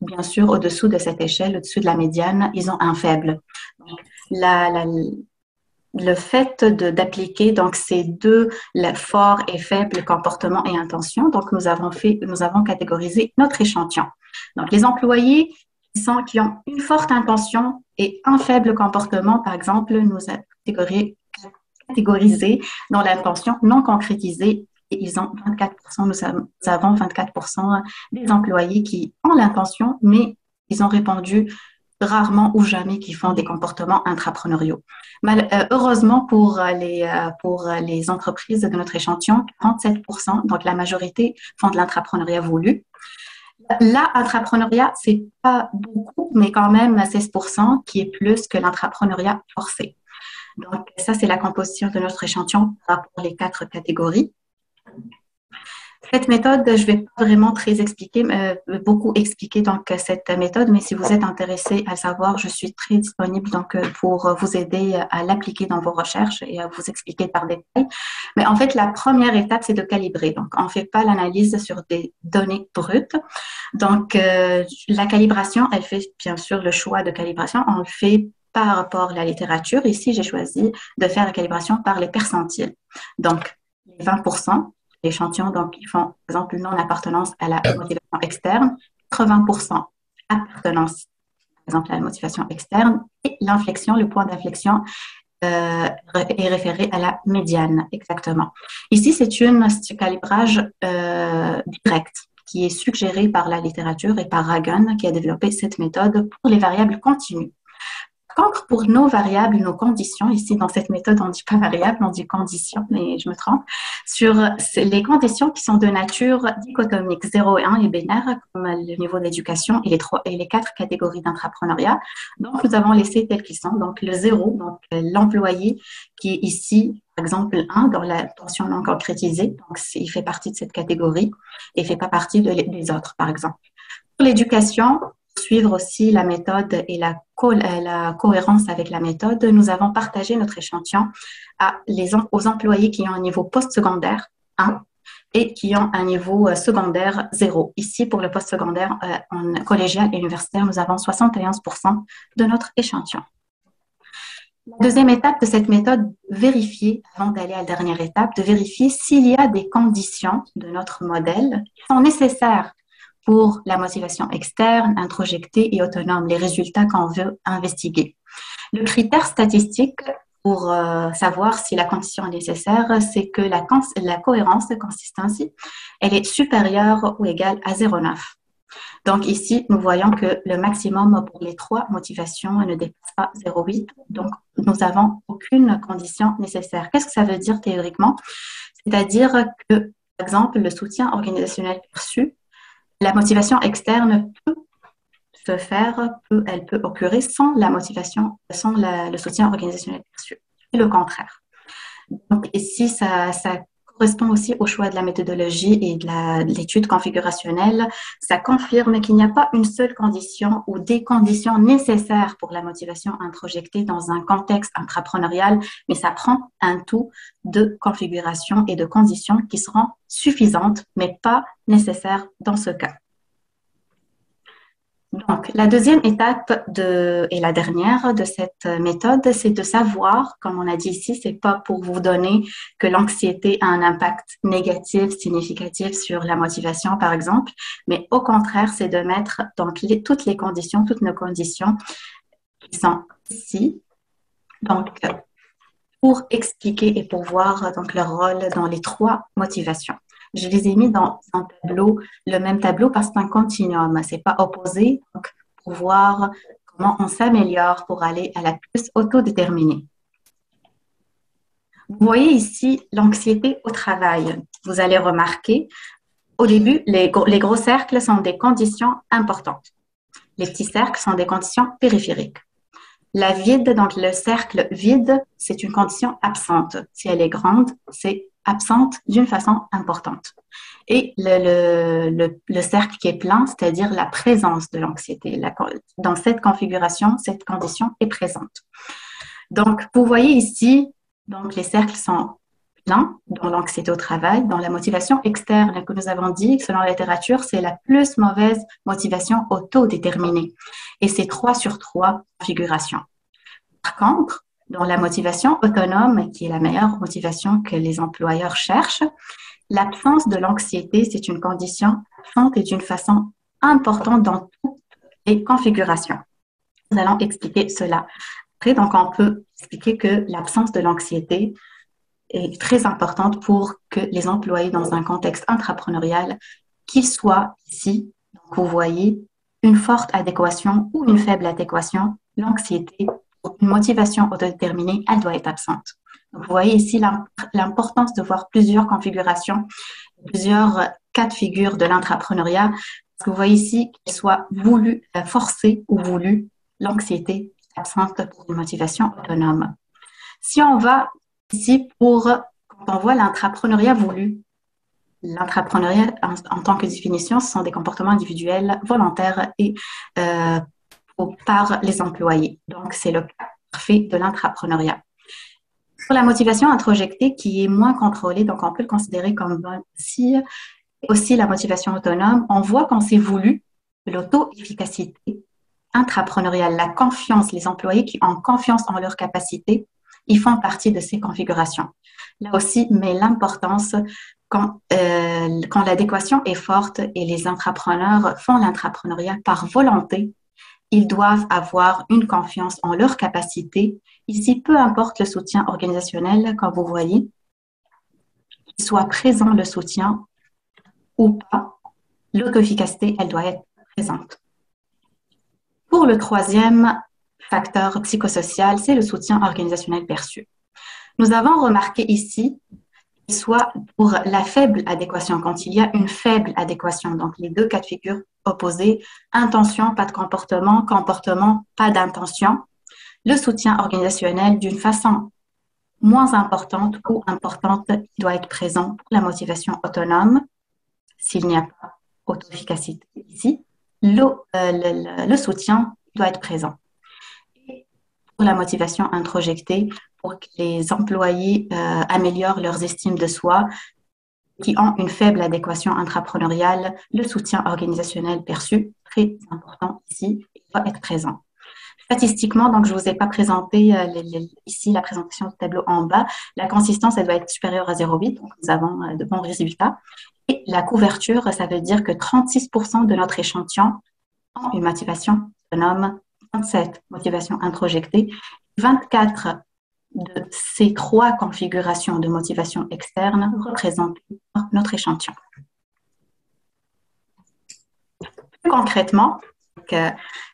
Bien sûr, au-dessous de cette échelle, au-dessus de la médiane, ils ont un faible. Donc, le fait d'appliquer donc ces deux, le fort et faible comportement et intention, donc nous avons catégorisé notre échantillon. Donc, les employés qui ont une forte intention et un faible comportement, par exemple, nous avons catégorisé dans l'intention non concrétisée et ils ont 24%, nous avons 24% des employés qui ont l'intention, mais ils ont répondu rarement ou jamais qu'ils font des comportements intrapreneuriaux. Heureusement pour les entreprises de notre échantillon, 37%, donc la majorité, font de l'intrapreneuriat voulu. L'intrapreneuriat, c'est pas beaucoup, mais quand même 16%, qui est plus que l'intrapreneuriat forcé. Donc, ça, c'est la composition de notre échantillon pour les 4 catégories. Cette méthode, je ne vais pas vraiment beaucoup expliquer donc, cette méthode, mais si vous êtes intéressé à savoir, je suis très disponible donc, pour vous aider à l'appliquer dans vos recherches et à vous expliquer par détail. Mais en fait, la première étape, c'est de calibrer. Donc, on ne fait pas l'analyse sur des données brutes. Donc, la calibration, elle fait bien sûr le choix de calibration. On le fait par rapport à la littérature. Ici, j'ai choisi de faire la calibration par les percentiles. Donc, les 20%. L'échantillon, donc, ils font, par exemple, une non-appartenance à la motivation externe, 80% appartenance, par exemple, à la motivation externe, et l'inflexion, le point d'inflexion est référé à la médiane, exactement. Ici, c'est un calibrage direct qui est suggéré par la littérature et par Ragan, qui a développé cette méthode pour les variables continues. Contre, pour nos variables, nos conditions, ici dans cette méthode, on ne dit pas variable, on dit conditions, mais je me trompe, sur les conditions qui sont de nature dichotomique, 0 et 1 et binaire, comme le niveau d'éducation et les 4 catégories d'intrapreneuriat. Donc, nous avons laissé tels qu'ils sont. Donc, le 0, donc l'employé qui est ici, par exemple, 1 dans la portion non concrétisée, donc il fait partie de cette catégorie et ne fait pas partie des autres, par exemple. Pour l'éducation, suivre aussi la méthode et la cohérence avec la méthode, nous avons partagé notre échantillon aux employés qui ont un niveau postsecondaire 1 et qui ont un niveau secondaire 0. Ici, pour le postsecondaire en collégial et universitaire, nous avons 71% de notre échantillon. La deuxième étape de cette méthode, vérifier, avant d'aller à la dernière étape, de vérifier s'il y a des conditions de notre modèle qui sont nécessaires pour la motivation externe, introjectée et autonome, les résultats qu'on veut investiguer. Le critère statistique pour savoir si la condition est nécessaire, c'est que la cohérence, la consistency, elle est supérieure ou égale à 0,9. Donc ici, nous voyons que le maximum pour les 3 motivations ne dépasse pas 0,8. Donc, nous n'avons aucune condition nécessaire. Qu'est-ce que ça veut dire théoriquement? C'est-à-dire que, par exemple, le soutien organisationnel perçu, la motivation externe peut se faire, elle peut occurrer sans la motivation, sans le soutien organisationnel perçu. Et le contraire. Donc ici, ça correspond aussi au choix de la méthodologie et de l'étude configurationnelle. Ça confirme qu'il n'y a pas une seule condition ou des conditions nécessaires pour la motivation introjectée dans un contexte intrapreneurial, mais ça prend un tout de configuration et de conditions qui seront suffisantes, mais pas nécessaires dans ce cas. Donc, la deuxième étape et la dernière de cette méthode, c'est de savoir, comme on a dit ici, c'est pas pour vous donner que l'anxiété a un impact négatif, significatif sur la motivation, par exemple, mais au contraire, c'est de mettre donc toutes les conditions, toutes nos conditions qui sont ici, donc pour expliquer et pour voir donc leur rôle dans les 3 motivations. Je les ai mis dans un tableau, le même tableau parce que c'est un continuum, c'est pas opposé, donc pour voir comment on s'améliore pour aller à la plus autodéterminée. Vous voyez ici l'anxiété au travail. Vous allez remarquer, au début, les gros cercles sont des conditions importantes. Les petits cercles sont des conditions périphériques. La vide, donc le cercle vide, c'est une condition absente. Si elle est grande, c'est absente d'une façon importante. Et le cercle qui est plein, c'est-à-dire la présence de l'anxiété. Dans cette configuration, cette condition est présente. Donc, vous voyez ici, donc les cercles sont pleins dans l'anxiété au travail, dans la motivation externe que nous avons dit, selon la littérature, c'est la plus mauvaise motivation autodéterminée. Et c'est 3 sur 3 configurations. Par contre, dans la motivation autonome, qui est la meilleure motivation que les employeurs cherchent, l'absence de l'anxiété, c'est une condition absente et d'une façon importante dans toutes les configurations. Nous allons expliquer cela. Après, donc, on peut expliquer que l'absence de l'anxiété est très importante pour que les employés dans un contexte intrapreneurial, qu'ils soient ici, donc vous voyez, une forte adéquation ou une faible adéquation, l'anxiété, une motivation autodéterminée, elle doit être absente. Donc, vous voyez ici l'importance de voir plusieurs configurations, plusieurs cas de figure de l'intrapreneuriat. Parce que vous voyez ici, qu'il soit voulu, forcé ou voulu, l'anxiété est absente pour une motivation autonome. Si on va ici quand on voit l'intrapreneuriat voulu, l'intrapreneuriat en tant que définition, ce sont des comportements individuels, volontaires et par les employés. Donc, c'est le cas parfait de l'intrapreneuriat. Pour la motivation introjectée, qui est moins contrôlée, donc on peut le considérer comme bon aussi la motivation autonome, on voit quand c'est voulu, l'auto-efficacité intrapreneuriale, la confiance, les employés qui ont confiance en leurs capacités, ils font partie de ces configurations. Là aussi, mais l'importance quand l'adéquation est forte et les intrapreneurs font l'intrapreneuriat par volonté, ils doivent avoir une confiance en leurs capacités. Ici, peu importe le soutien organisationnel, comme vous voyez, qu'il soit présent le soutien ou pas, l'auto-efficacité, elle doit être présente. Pour le troisième facteur psychosocial, c'est le soutien organisationnel perçu. Nous avons remarqué ici, soit pour la faible adéquation, quand il y a une faible adéquation, donc les deux cas de figure opposés, intention, pas de comportement, comportement, pas d'intention, le soutien organisationnel d'une façon moins importante ou importante doit être présent pour la motivation autonome. S'il n'y a pas auto-efficacité ici, le soutien doit être présent. Et pour la motivation introjectée, pour que les employés améliorent leurs estimes de soi, qui ont une faible adéquation intrapreneuriale, le soutien organisationnel perçu, très important ici, doit être présent. Statistiquement, donc je ne vous ai pas présenté ici la présentation du tableau en bas, la consistance, elle doit être supérieure à 0,8, donc nous avons de bons résultats. Et la couverture, ça veut dire que 36% de notre échantillon ont une motivation autonome, 27 motivations introjectées, 24 de ces trois configurations de motivation externe représentées par notre échantillon. Plus concrètement,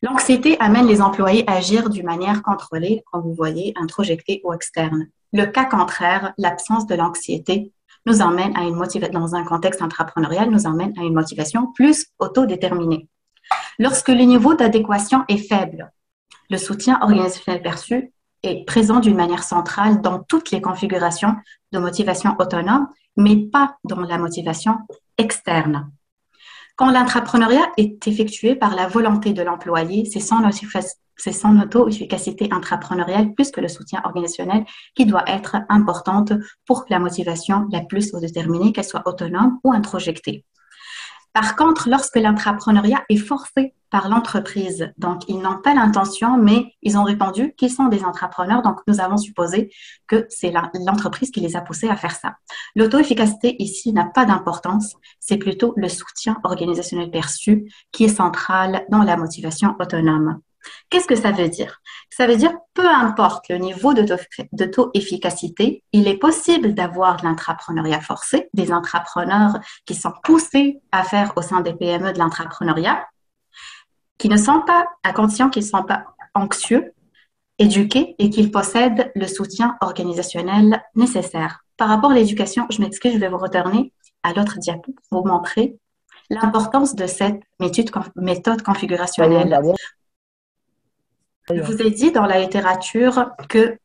l'anxiété amène les employés à agir d'une manière contrôlée, comme vous voyez, introjectée ou externe. Le cas contraire, l'absence de l'anxiété, nous emmène à une motivation, dans un contexte intrapreneurial, nous emmène à une motivation plus autodéterminée. Lorsque le niveau d'adéquation est faible, le soutien organisationnel perçu est présent d'une manière centrale dans toutes les configurations de motivation autonome, mais pas dans la motivation externe. Quand l'intrapreneuriat est effectué par la volonté de l'employé, c'est son auto-efficacité intrapreneuriale plus que le soutien organisationnel qui doit être importante pour que la motivation la plus déterminée, qu'elle soit autonome ou introjectée. Par contre, lorsque l'intrapreneuriat est forcé par l'entreprise, donc ils n'ont pas l'intention, mais ils ont répondu qu'ils sont des entrepreneurs, donc nous avons supposé que c'est l'entreprise qui les a poussés à faire ça. L'auto-efficacité ici n'a pas d'importance, c'est plutôt le soutien organisationnel perçu qui est central dans la motivation autonome. Qu'est-ce que ça veut dire? Ça veut dire, peu importe le niveau d'auto-efficacité, il est possible d'avoir de l'intrapreneuriat forcé, des entrepreneurs qui sont poussés à faire au sein des PME de l'intrapreneuriat, qui ne sont pas, à condition qu'ils ne sont pas anxieux, éduqués et qu'ils possèdent le soutien organisationnel nécessaire. Par rapport à l'éducation, je m'excuse, je vais vous retourner à l'autre diapo pour vous montrer l'importance de cette méthode configurationnelle. Je vous ai dit dans la littérature que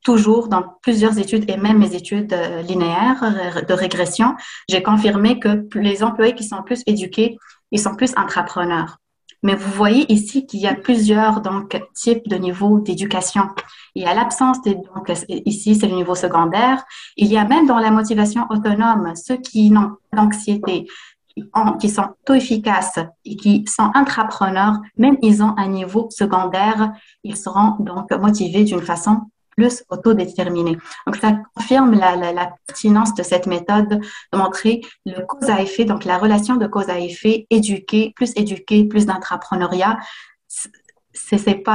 toujours dans plusieurs études et même mes études linéaires de régression, j'ai confirmé que les employés qui sont plus éduqués, ils sont plus intrapreneurs. Mais vous voyez ici qu'il y a plusieurs types de niveaux d'éducation. Il y a l'absence, donc ici c'est le niveau secondaire. Il y a même dans la motivation autonome, ceux qui n'ont pas d'anxiété, qui sont auto-efficaces et qui sont intrapreneurs, même ils ont un niveau secondaire, ils seront donc motivés d'une façon plus autodéterminée. Donc, ça confirme la pertinence de cette méthode de montrer le cause à effet, donc la relation de cause à effet, éduqué, plus d'intrapreneuriat. c'est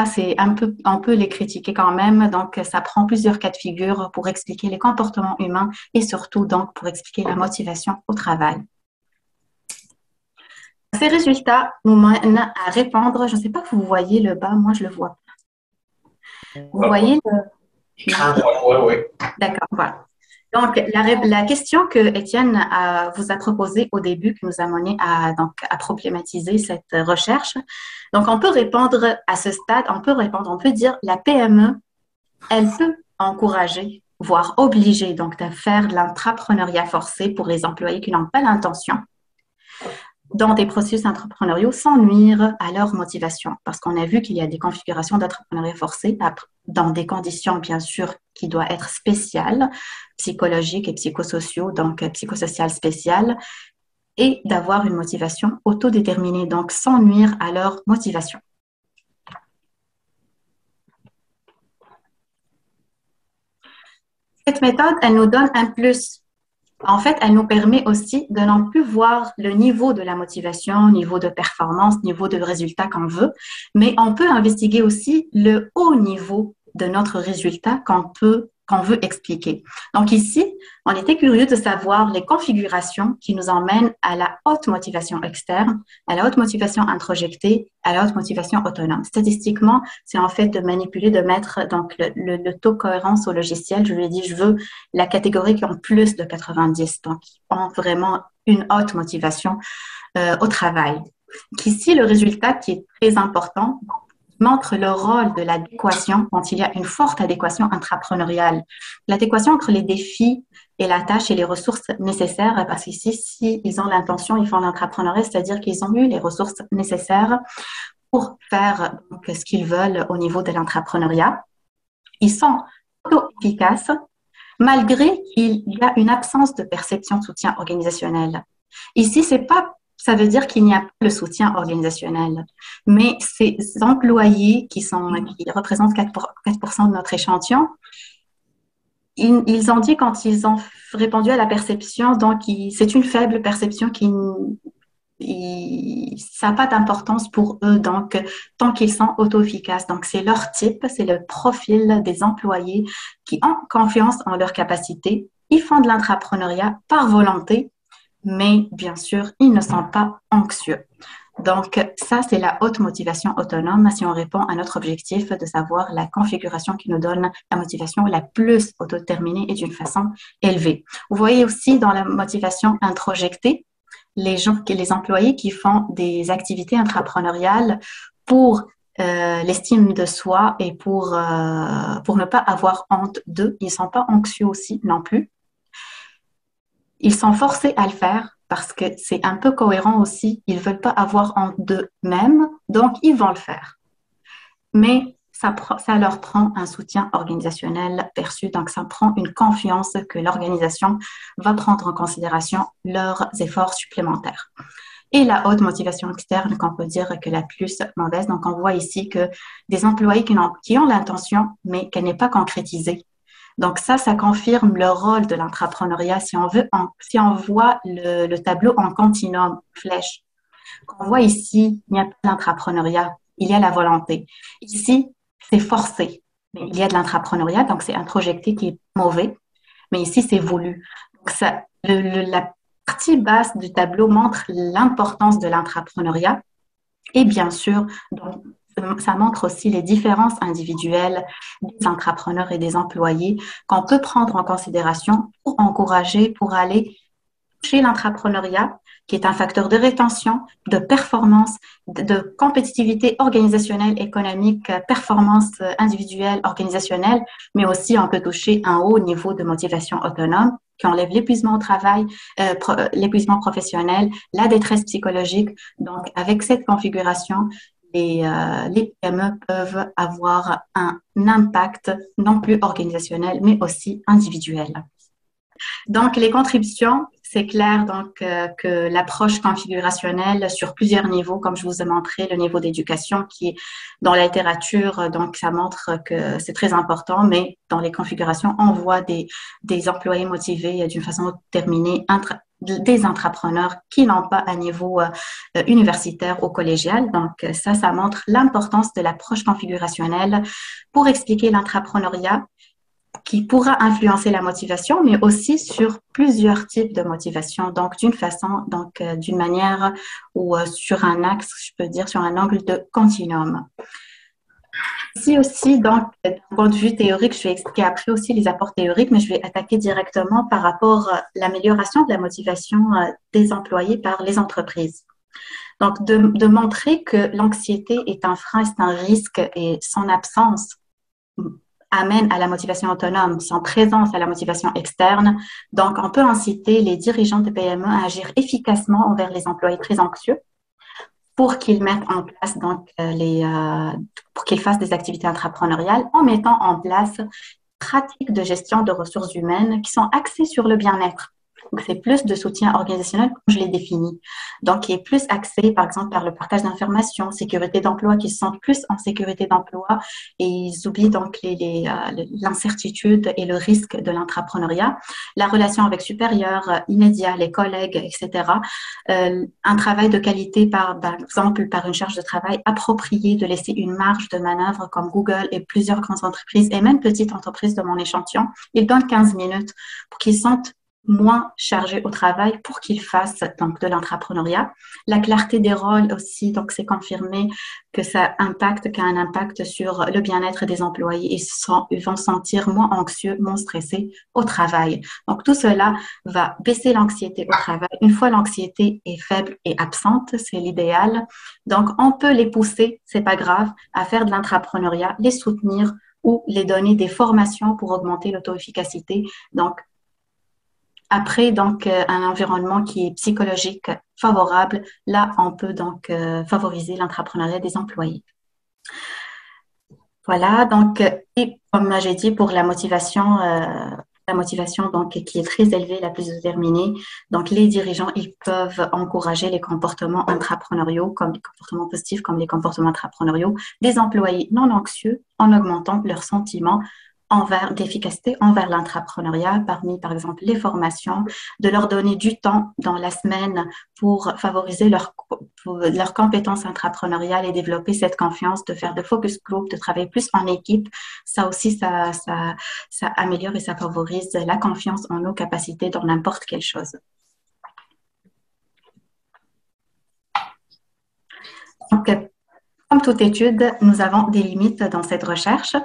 on peut les critiquer quand même. Donc, ça prend plusieurs cas de figure pour expliquer les comportements humains et surtout, donc, pour expliquer la motivation au travail. Ces résultats nous mènent à répondre. Je ne sais pas si vous voyez le bas, moi, je le vois. Vous voyez Oui. D'accord, voilà. Donc, la question que Étienne vous a proposée au début, qui nous a mené à problématiser cette recherche. Donc, on peut répondre à ce stade, on peut dire la PME, elle peut encourager, voire obliger, donc, de faire de l'entrepreneuriat forcé pour les employés qui n'ont pas l'intention dans des processus entrepreneuriaux sans nuire à leur motivation. Parce qu'on a vu qu'il y a des configurations d'entrepreneuriat forcé dans des conditions, bien sûr, qui doivent être spéciales, psychologiques et psychosociaux, donc psychosociales spéciales, et d'avoir une motivation autodéterminée, donc sans nuire à leur motivation. Cette méthode, elle nous donne un plus. En fait, elle nous permet aussi de non plus voir le niveau de la motivation, niveau de performance, niveau de résultat qu'on veut, mais on peut investiguer aussi le haut niveau de notre résultat qu'on veut expliquer. Donc ici, on était curieux de savoir les configurations qui nous emmènent à la haute motivation externe, à la haute motivation introjectée, à la haute motivation autonome. Statistiquement, c'est en fait de manipuler, de mettre donc le taux de cohérence au logiciel. Je lui ai dit, je veux la catégorie qui ont plus de 90, donc qui ont vraiment une haute motivation au travail. Ici, le résultat qui est très important montre le rôle de l'adéquation quand il y a une forte adéquation intrapreneuriale. L'adéquation entre les défis et la tâche et les ressources nécessaires, parce qu'ici, s'ils ont l'intention, ils font l'entrepreneuriat, c'est-à-dire qu'ils ont eu les ressources nécessaires pour faire donc, ce qu'ils veulent au niveau de l'entrepreneuriat. Ils sont auto-efficaces, malgré qu'il y a une absence de perception de soutien organisationnel. Ici, ça veut dire qu'il n'y a pas le soutien organisationnel. Mais ces employés qui représentent 4% de notre échantillon, ils ont dit quand ils ont répondu à la perception, donc c'est une faible perception ça n'a pas d'importance pour eux, donc tant qu'ils sont auto-efficaces. Donc c'est leur type, c'est le profil des employés qui ont confiance en leurs capacités. Ils font de l'entrepreneuriat par volonté, mais bien sûr, ils ne sont pas anxieux. Donc, ça, c'est la haute motivation autonome si on répond à notre objectif de savoir la configuration qui nous donne la motivation la plus autodéterminée et d'une façon élevée. Vous voyez aussi dans la motivation introjectée, les employés qui font des activités intrapreneuriales pour l'estime de soi et pour ne pas avoir honte d'eux. Ils ne sont pas anxieux aussi non plus. Ils sont forcés à le faire parce que c'est un peu cohérent aussi. Ils ne veulent pas avoir honte d'eux-mêmes, donc ils vont le faire. Mais ça leur prend un soutien organisationnel perçu, donc ça prend une confiance que l'organisation va prendre en considération leurs efforts supplémentaires. Et la haute motivation externe, qu'on peut dire que la plus mauvaise, donc on voit ici que des employés qui ont l'intention, mais qu'elle n'est pas concrétisée. Donc ça confirme le rôle de l'entrepreneuriat. Si on voit le tableau en continuum, flèche, qu'on voit ici, il n'y a pas d'entrepreneuriat, il y a la volonté. Ici, c'est forcé, mais il y a de l'entrepreneuriat, donc c'est un projeté qui est mauvais, mais ici, c'est voulu. Donc la partie basse du tableau montre l'importance de l'entrepreneuriat et bien sûr, donc, ça montre aussi les différences individuelles des entrepreneurs et des employés qu'on peut prendre en considération pour encourager, pour aller chez l'entrepreneuriat, qui est un facteur de rétention, de performance, de compétitivité organisationnelle, économique, performance individuelle, organisationnelle, mais aussi on peut toucher un haut niveau de motivation autonome qui enlève l'épuisement au travail, l'épuisement professionnel, la détresse psychologique. Donc, avec cette configuration, les PME peuvent avoir un impact non plus organisationnel, mais aussi individuel. Donc, les contributions, c'est clair donc que l'approche configurationnelle sur plusieurs niveaux, comme je vous ai montré, le niveau d'éducation qui est dans la littérature, donc ça montre que c'est très important, mais dans les configurations, on voit des employés motivés d'une façon déterminée, des entrepreneurs qui n'ont pas un niveau universitaire ou collégial. Donc, ça montre l'importance de l'approche configurationnelle pour expliquer l'entrepreneuriat qui pourra influencer la motivation, mais aussi sur plusieurs types de motivation. Donc, d'une manière ou sur un axe, je peux dire, sur un angle de continuum. Ici aussi, donc, d'un point de vue théorique, je vais expliquer après aussi les apports théoriques, mais je vais attaquer directement par rapport à l'amélioration de la motivation des employés par les entreprises. Donc, de montrer que l'anxiété est un frein, c'est un risque et son absence amène à la motivation autonome, son présence à la motivation externe. Donc, on peut inciter les dirigeants de PME à agir efficacement envers les employés très anxieux pour qu'ils mettent en place pour qu'ils fassent des activités intrapreneuriales en mettant en place pratiques de gestion de ressources humaines qui sont axées sur le bien-être. Donc, c'est plus de soutien organisationnel comme je l'ai défini. Donc, qui est plus axé, par exemple, par le partage d'informations, sécurité d'emploi, qui se sentent plus en sécurité d'emploi et ils oublient donc l'incertitude et le risque de l'entrepreneuriat, la relation avec supérieurs, immédiats, les collègues, etc. Un travail de qualité, par exemple, par une charge de travail appropriée, de laisser une marge de manœuvre comme Google et plusieurs grandes entreprises et même petites entreprises de mon échantillon. Ils donnent 15 minutes pour qu'ils sentent moins chargés au travail pour qu'ils fassent donc de l'entrepreneuriat. La clarté des rôles aussi, donc c'est confirmé que ça a un impact sur le bien-être des employés. Ils vont se sentir moins anxieux, moins stressés au travail. Donc tout cela va baisser l'anxiété au travail. Une fois l'anxiété est faible et absente, c'est l'idéal. Donc on peut les pousser, c'est pas grave, à faire de l'entrepreneuriat, les soutenir ou les donner des formations pour augmenter l'auto-efficacité. Donc après, donc, un environnement qui est psychologique favorable, là, on peut donc favoriser l'entrepreneuriat des employés. Voilà, donc, et comme j'ai dit, pour la motivation donc, qui est très élevée, la plus déterminée, donc les dirigeants, ils peuvent encourager les comportements intrapreneuriaux, comme les comportements positifs, comme les comportements intrapreneuriaux, des employés non anxieux en augmentant leurs sentiments d'efficacité envers l'entrepreneuriat, parmi, par exemple, les formations, de leur donner du temps dans la semaine pour favoriser leurs compétences intrapreneuriales et développer cette confiance, de faire de focus group, de travailler plus en équipe. Ça aussi, ça améliore et ça favorise la confiance en nos capacités dans n'importe quelle chose. Donc, comme toute étude, nous avons des limites dans cette recherche.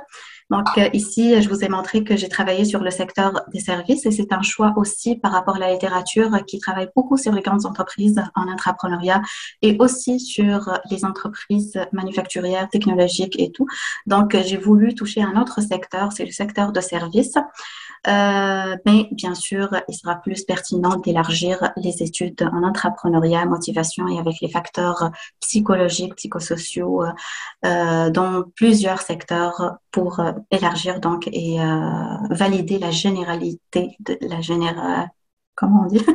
Donc, ici, je vous ai montré que j'ai travaillé sur le secteur des services et c'est un choix aussi par rapport à la littérature qui travaille beaucoup sur les grandes entreprises en intrapreneuriat et aussi sur les entreprises manufacturières, technologiques et tout. Donc, j'ai voulu toucher un autre secteur, c'est le secteur de services. Mais bien sûr, il sera plus pertinent d'élargir les études en intrapreneuriat, motivation et avec les facteurs psychologiques, psychosociaux dans plusieurs secteurs pour élargir donc et valider la généralité de comment on dit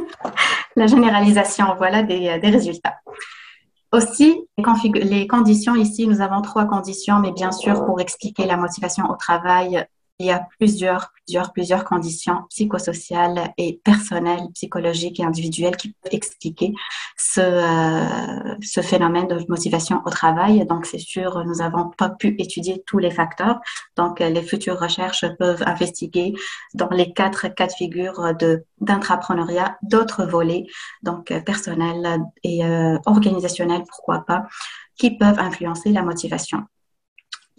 la généralisation voilà des résultats. Aussi, les conditions ici, nous avons 3 conditions, mais bien sûr, pour expliquer la motivation au travail, il y a plusieurs conditions psychosociales et personnelles, psychologiques et individuelles qui peuvent expliquer ce phénomène de motivation au travail. Donc, c'est sûr, nous n'avons pas pu étudier tous les facteurs. Donc, les futures recherches peuvent investiguer dans les 4 cas de figure d'intrapreneuriat, d'autres volets, donc personnels et organisationnels, pourquoi pas, qui peuvent influencer la motivation.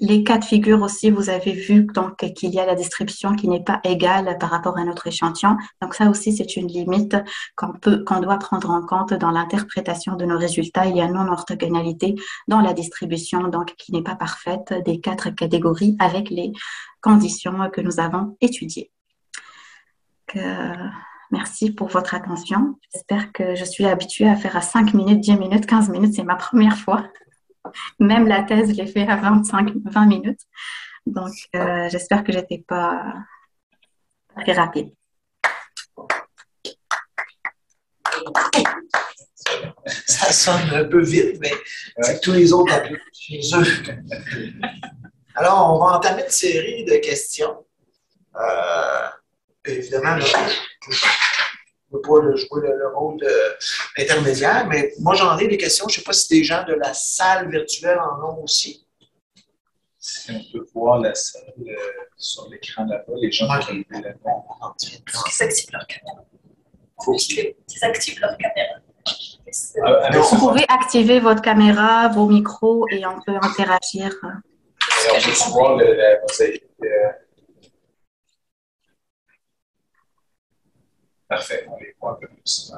Les cas de figure aussi, vous avez vu donc qu'il y a la distribution qui n'est pas égale par rapport à notre échantillon. Donc ça aussi, c'est une limite qu'on doit prendre en compte dans l'interprétation de nos résultats. Il y a non-orthogonalité dans la distribution, donc qui n'est pas parfaite des 4 catégories avec les conditions que nous avons étudiées. Merci pour votre attention. J'espère que je suis habituée à faire à 5 minutes, 10 minutes, 15 minutes. C'est ma première fois. Même la thèse, je l'ai fait à 20 minutes. Donc, j'espère que je n'étais pas très rapide. Ça sonne un peu vite, mais c'est que tous les autres appuient chez eux. Alors, on va entamer une série de questions. Évidemment, ne veux pas jouer le rôle d'intermédiaire, mais moi, j'en ai des questions. Je ne sais pas si des gens de la salle virtuelle en ont aussi. Si on peut voir la salle sur l'écran là-bas, les gens qui arrivent là-bas. Faut qu'ils activent leur caméra. Faut qu'ils activent leur caméra. Vous pouvez activer votre caméra, vos micros et on peut interagir. Et on peut voir la mosaïque. Parfait, on les voit un peu plus.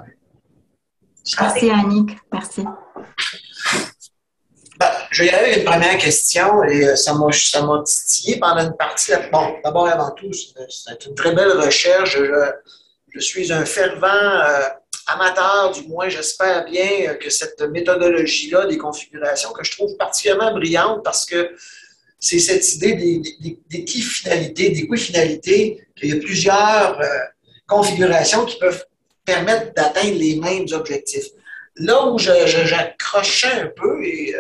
Merci Annick, merci. Ben, je vais y aller avec une première question et ça m'a titillé pendant une partie. Bon, d'abord et avant tout, c'est une très belle recherche. Je suis un fervent amateur, du moins j'espère bien que cette méthodologie-là des configurations, que je trouve particulièrement brillante parce que c'est cette idée des key finalités, des quick finalités, qu'il y a plusieurs configurations qui peuvent permettre d'atteindre les mêmes objectifs. Là où j'accrochais un peu, et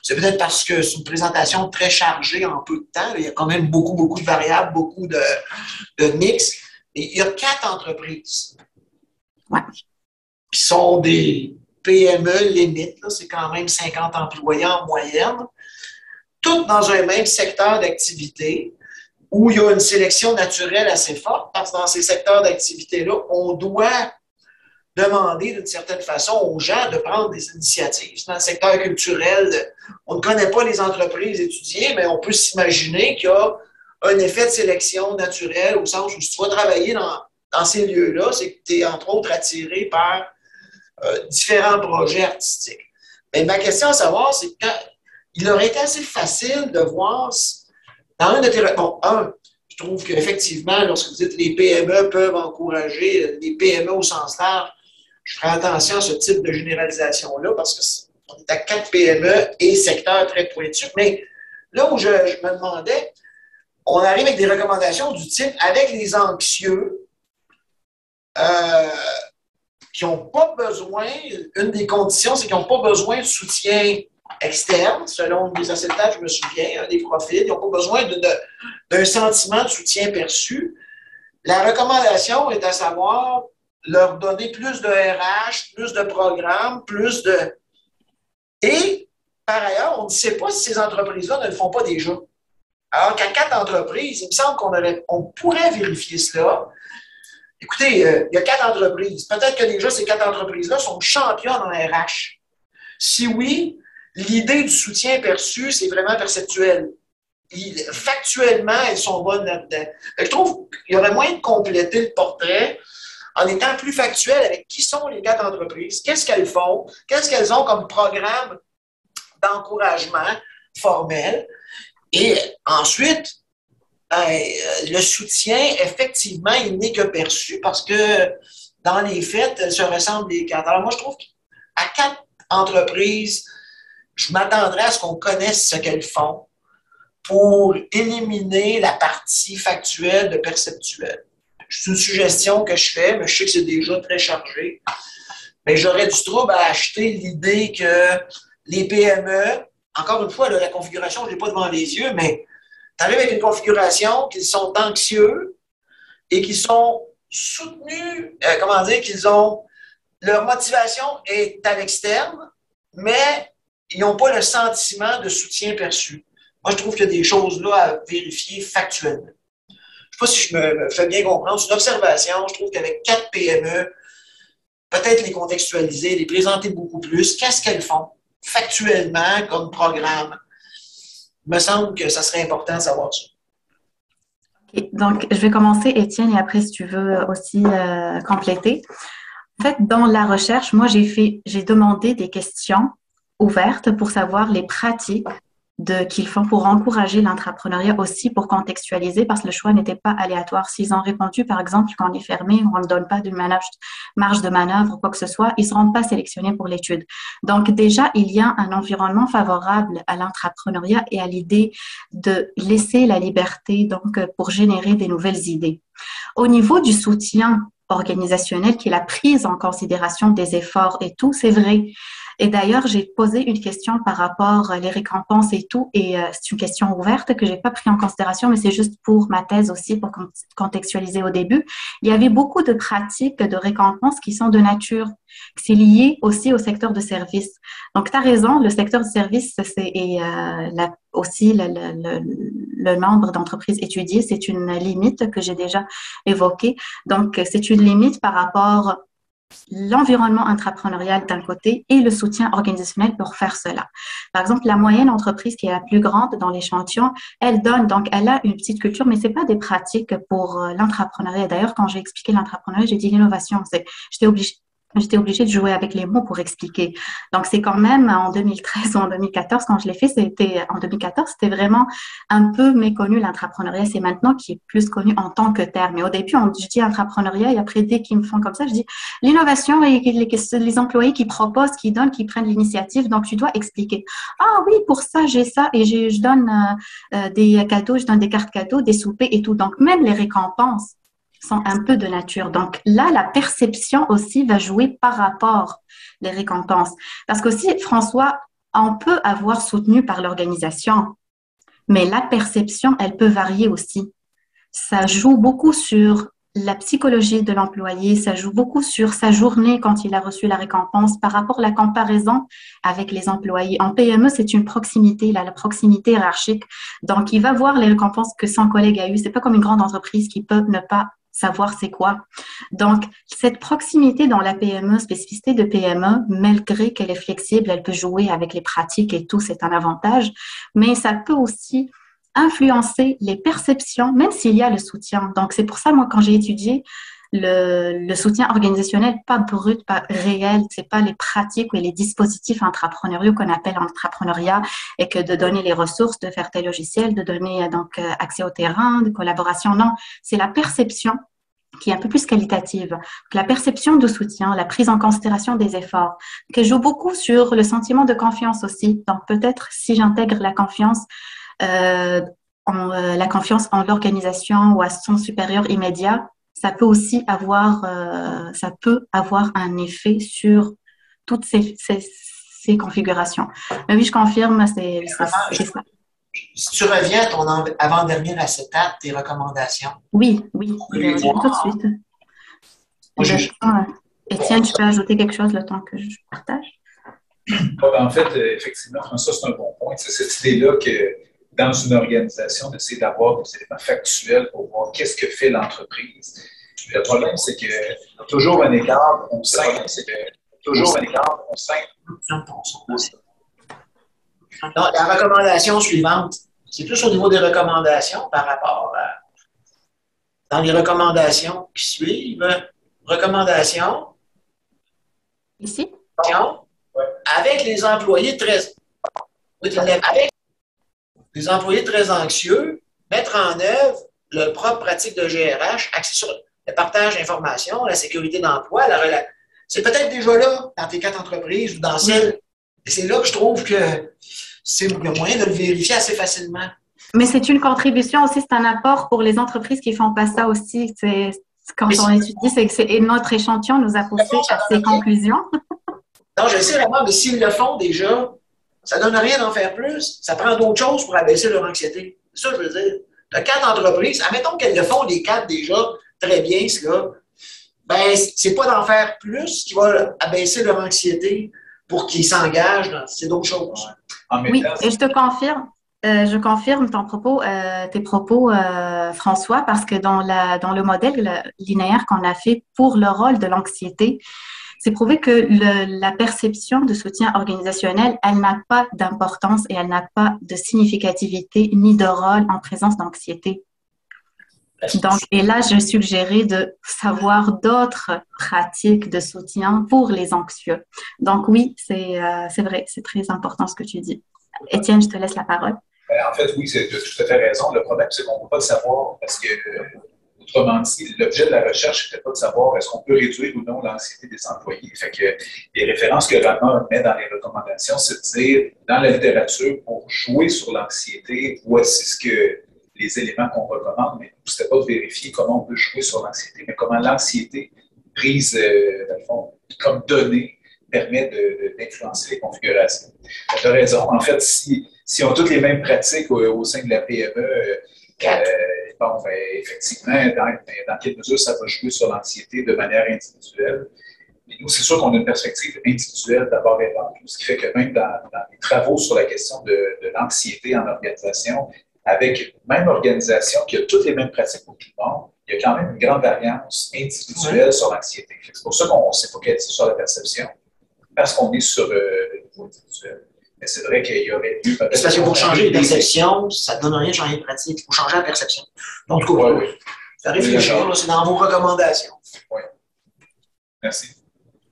c'est peut-être parce que c'est une présentation très chargée en peu de temps, il y a quand même beaucoup de variables, beaucoup de mix. Et il y a 4 entreprises qui sont des PME limite, c'est quand même 50 employés en moyenne, toutes dans un même secteur d'activité où il y a une sélection naturelle assez forte, parce que dans ces secteurs d'activité-là, on doit demander d'une certaine façon aux gens de prendre des initiatives. Dans le secteur culturel, on ne connaît pas les entreprises étudiées, mais on peut s'imaginer qu'il y a un effet de sélection naturelle au sens où si tu vas travailler dans ces lieux-là, c'est que tu es entre autres attiré par différents projets artistiques. Mais ma question à savoir, c'est qu'il aurait été assez facile de voir dans un de tes... Bon, je trouve qu'effectivement, lorsque vous dites les PME peuvent encourager les PME au sens large, je ferai attention à ce type de généralisation-là parce qu'on est à 4 PME et secteurs très pointus. Mais là où je me demandais, on arrive avec des recommandations du type avec les anxieux qui n'ont pas besoin, une des conditions, c'est qu'ils n'ont pas besoin de soutien externe, selon les acceptages, je me souviens, des profils, ils n'ont pas besoin d'un sentiment de soutien perçu. La recommandation est à savoir leur donner plus de RH, plus de programmes, plus de... Et, par ailleurs, on ne sait pas si ces entreprises-là ne le font pas déjà. Alors qu'à 4 entreprises, il me semble qu'on pourrait vérifier cela. Écoutez, il y a 4 entreprises. Peut-être que déjà, ces 4 entreprises-là sont championnes en RH. Si oui, l'idée du soutien perçu, c'est vraiment perceptuel. Factuellement, elles sont bonnes là-dedans. Je trouve qu'il y aurait moyen de compléter le portrait en étant plus factuel avec qui sont les 4 entreprises, qu'est-ce qu'elles font, qu'est-ce qu'elles ont comme programme d'encouragement formel. Et ensuite, le soutien, effectivement, il n'est que perçu parce que dans les faits, elles se ressemblent les 4. Alors moi, je trouve qu'à 4 entreprises, je m'attendrais à ce qu'on connaisse ce qu'elles font pour éliminer la partie factuelle de perceptuelle. C'est une suggestion que je fais, mais je sais que c'est déjà très chargé. Mais j'aurais du trouble à acheter l'idée que les PME, encore une fois, là, la configuration, je ne l'ai pas devant les yeux, mais tu arrives avec une configuration qu'ils sont anxieux et qu'ils sont soutenus, qu'ils ont... Leur motivation est à l'externe, mais ils n'ont pas le sentiment de soutien perçu. Moi, je trouve qu'il y a des choses là à vérifier factuellement. Je ne sais pas si je me fais bien comprendre. C'est une observation. Je trouve qu'avec 4 PME, peut-être les contextualiser, les présenter beaucoup plus. Qu'est-ce qu'elles font factuellement comme programme? Il me semble que ça serait important de savoir ça. Okay. Donc, je vais commencer, Étienne, et après, si tu veux aussi compléter. En fait, dans la recherche, moi, j'ai demandé des questions ouvertes pour savoir les pratiques qu'ils font pour encourager l'entrepreneuriat aussi, pour contextualiser, parce que le choix n'était pas aléatoire. S'ils ont répondu, par exemple, qu'on est fermé, on ne donne pas de marge de manœuvre ou quoi que ce soit, ils ne seront pas sélectionnés pour l'étude. Donc, déjà, il y a un environnement favorable à l'entrepreneuriat et à l'idée de laisser la liberté donc, pour générer des nouvelles idées. Au niveau du soutien organisationnel, qui est la prise en considération des efforts et tout, c'est vrai. Et d'ailleurs, j'ai posé une question par rapport aux récompenses et tout, et c'est une question ouverte que j'ai pas pris en considération, mais c'est juste pour ma thèse aussi, pour contextualiser au début. Il y avait beaucoup de pratiques de récompenses qui sont de nature, c'est lié aussi au secteur de service. Donc, tu as raison, le secteur de service, aussi le nombre d'entreprises étudiées, c'est une limite que j'ai déjà évoquée. Donc, c'est une limite par rapport l'environnement intrapreneurial d'un côté et le soutien organisationnel pour faire cela. Par exemple, la moyenne entreprise qui est la plus grande dans l'échantillon, elle donne, donc elle a une petite culture, mais c'est pas des pratiques pour l'entrepreneuriat. D'ailleurs, quand j'ai expliqué l'entrepreneuriat, j'ai dit l'innovation. J'étais obligée de jouer avec les mots pour expliquer. Donc, c'est quand même en 2013 ou en 2014, quand je l'ai fait, en 2014, c'était vraiment un peu méconnu l'entrepreneuriat. C'est maintenant qui est plus connu en tant que terme. Mais au début, je dis entrepreneuriat et après, dès qu'ils me font comme ça, je dis l'innovation et les employés qui proposent, qui donnent, qui prennent l'initiative. Donc, tu dois expliquer. Ah oui, pour ça, j'ai ça et je donne des cadeaux, je donne des cartes cadeaux, des soupers et tout. Donc, même les récompenses sont un peu de nature. Donc là, la perception aussi va jouer par rapport les récompenses. Parce qu'aussi, François, on peut avoir soutenu par l'organisation, mais la perception, elle peut varier aussi. Ça joue beaucoup sur la psychologie de l'employé, ça joue beaucoup sur sa journée quand il a reçu la récompense par rapport à la comparaison avec les employés. En PME, c'est une proximité, là, la proximité hiérarchique. Donc, il va voir les récompenses que son collègue a eues. C'est pas comme une grande entreprise qui peut ne pas savoir c'est quoi. Donc, cette proximité dans la PME, spécificité de PME, malgré qu'elle est flexible, elle peut jouer avec les pratiques et tout, c'est un avantage, mais ça peut aussi influencer les perceptions, même s'il y a le soutien. Donc, c'est pour ça, moi, quand j'ai étudié le soutien organisationnel, pas brut, pas réel, c'est pas les pratiques ou les dispositifs intrapreneuriaux qu'on appelle entrepreneuriat et que de donner les ressources, de faire tel logiciel, de donner donc accès au terrain, de collaboration. Non, c'est la perception qui est un peu plus qualitative. La perception de soutien, la prise en considération des efforts, qui joue beaucoup sur le sentiment de confiance aussi. Donc, peut-être si j'intègre la confiance, la confiance en l'organisation ou à son supérieur immédiat, ça peut aussi avoir, un effet sur toutes ces configurations. Mais oui, je confirme, c'est ça. Si tu reviens à ton avant-dernier acétate, tes recommandations. Oui, je vais revenir tout de suite. Étienne, tu peux ajouter quelque chose le temps que je partage? En fait, effectivement, François, c'est un bon point. C'est cette idée-là que dans une organisation, d'essayer d'avoir des éléments factuels pour voir qu'est-ce que fait l'entreprise. Le problème, c'est que toujours un écart, on sent. Non, la recommandation suivante, c'est plus au niveau des recommandations par rapport à. Dans les recommandations qui suivent, recommandations. Ici? Avec les employés les employés très anxieux, mettre en œuvre leur propre pratique de GRH axée sur le partage d'informations, la sécurité d'emploi, c'est peut-être déjà là dans tes 4 entreprises ou dans celles. Et c'est là que je trouve que il y a moyen de le vérifier assez facilement. Mais c'est une contribution aussi, c'est un apport pour les entreprises qui ne font pas ça aussi. Quand on étudie, et notre échantillon nous a poussé à ces conclusions. Non, je sais vraiment, mais s'ils le font déjà, ça ne donne rien d'en faire plus. Ça prend d'autres choses pour abaisser leur anxiété. C'est ça que je veux dire. Tu as 4 entreprises, admettons qu'elles le font, les 4 déjà, très bien, cela. Ben, c'est pas d'en faire plus qui va abaisser leur anxiété pour qu'ils s'engagent c'est d'autres choses. Oui, et je confirme tes propos, François, parce que dans le modèle linéaire qu'on a fait pour le rôle de l'anxiété, c'est prouvé que la perception de soutien organisationnel, elle n'a pas d'importance et elle n'a pas de significativité ni de rôle en présence d'anxiété. Donc, et là, je suggérais de savoir d'autres pratiques de soutien pour les anxieux. Donc oui, c'est vrai, c'est très important ce que tu dis. Étienne, je te laisse la parole. En fait, oui, tu as tout à fait raison. Le problème, c'est qu'on ne peut pas le savoir parce que, autrement dit, l'objet de la recherche n'était pas de savoir est-ce qu'on peut réduire ou non l'anxiété des employés. Fait que les références que Rama met dans les recommandations, c'est de dire, dans la littérature, pour jouer sur l'anxiété, voici ce que les éléments qu'on recommande, mais ce n'était pas de vérifier comment on peut jouer sur l'anxiété, mais comment l'anxiété prise, dans le fond, comme donnée, permet d'influencer les configurations. Tu as raison. En fait, si on a toutes les mêmes pratiques au sein de la PME, bon, ben, effectivement, dans quelle mesure ça va jouer sur l'anxiété de manière individuelle? Mais nous, c'est sûr qu'on a une perspective individuelle d'abord et avant tout, ce qui fait que même dans les travaux sur la question de l'anxiété en organisation, avec même organisation qui a toutes les mêmes pratiques pour tout le monde, il y a quand même une grande variance individuelle sur l'anxiété. C'est pour ça qu'on s'est focalisé sur la perception, parce qu'on est sur le niveau individuel. Mais c'est vrai qu'il y aurait lieu peut-être. C'est parce que pour changer les perceptions, ça ne donne rien de changer les pratiques. Il faut changer la perception. Donc, oui. Ça réfléchir, là, c'est dans vos recommandations. Oui. Merci.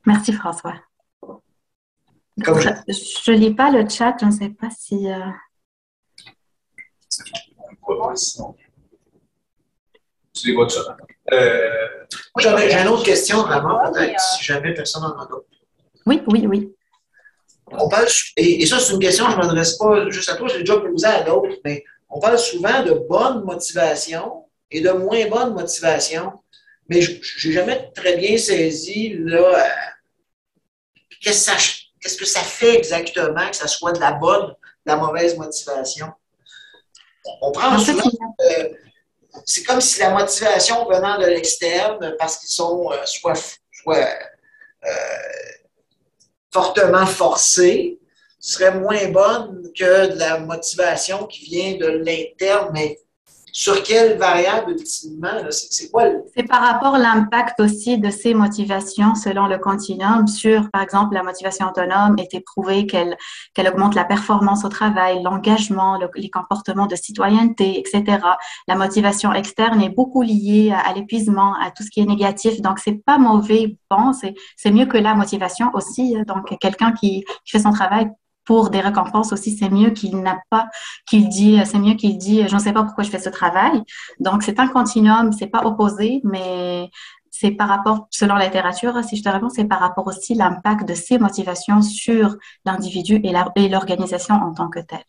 Merci, François. Je ne lis pas le chat, je ne sais pas si... Tu les vois tout ça? J'ai une autre question, vraiment, peut-être, si jamais personne n'en a d'autres. Oui. On parle, et ça, c'est une question que je ne m'adresse pas juste à toi, je l'ai déjà posée à d'autres, mais on parle souvent de bonne motivation et de moins bonne motivation, mais je n'ai jamais très bien saisi là, qu'est-ce que ça fait exactement que ça soit de la bonne, de la mauvaise motivation. On prend souvent, c'est comme si la motivation venant de l'externe, parce qu'ils sont soit fortement forcés, serait moins bonne que de la motivation qui vient de l'interne, mais sur quelle variable ultimement? C'est quoi? C'est par rapport à l'impact aussi de ces motivations selon le continuum sur, par exemple, la motivation autonome est éprouvé qu'elle augmente la performance au travail, l'engagement, les comportements de citoyenneté, etc. La motivation externe est beaucoup liée à l'épuisement, à tout ce qui est négatif. Donc, c'est pas mauvais, bon, c'est mieux que la motivation aussi. Donc, quelqu'un qui fait son travail pour des récompenses aussi, c'est mieux c'est mieux qu'il dit, je ne sais pas pourquoi je fais ce travail. Donc, c'est un continuum, c'est pas opposé, mais c'est par rapport, selon la littérature, si je te réponds, c'est par rapport aussi l'impact de ces motivations sur l'individu et l'organisation en tant que telle.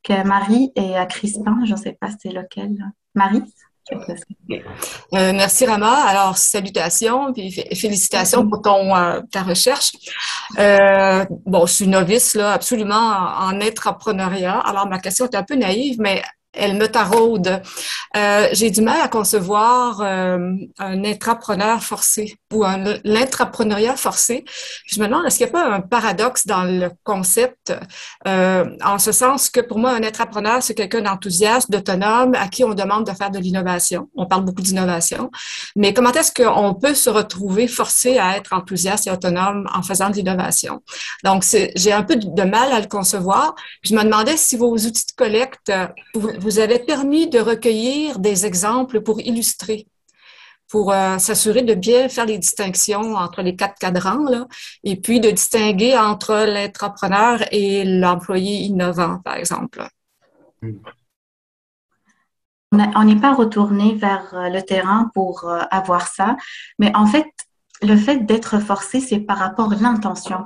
Que Marie et Crispin, je ne sais pas c'est lequel. Marie? Merci Rama. Alors, salutations et félicitations pour ta recherche. Bon, je suis novice là, absolument en entrepreneuriat. Alors, ma question est un peu naïve, mais elle me taraude. J'ai du mal à concevoir un intrapreneur forcé ou l'intrapreneuriat forcé. Je me demande, est-ce qu'il n'y a pas un paradoxe dans le concept, en ce sens que pour moi, un intrapreneur, c'est quelqu'un d'enthousiaste, d'autonome, à qui on demande de faire de l'innovation. On parle beaucoup d'innovation. Mais comment est-ce qu'on peut se retrouver forcé à être enthousiaste et autonome en faisant de l'innovation? Donc, j'ai un peu de mal à le concevoir. Je me demandais si vos outils de collecte vous avez permis de recueillir des exemples pour illustrer, pour s'assurer de bien faire les distinctions entre les 4 cadrans, là, et puis de distinguer entre l'entrepreneur et l'employé innovant, par exemple. On n'est pas retourné vers le terrain pour avoir ça, mais en fait, le fait d'être forcé, c'est par rapport à l'intention.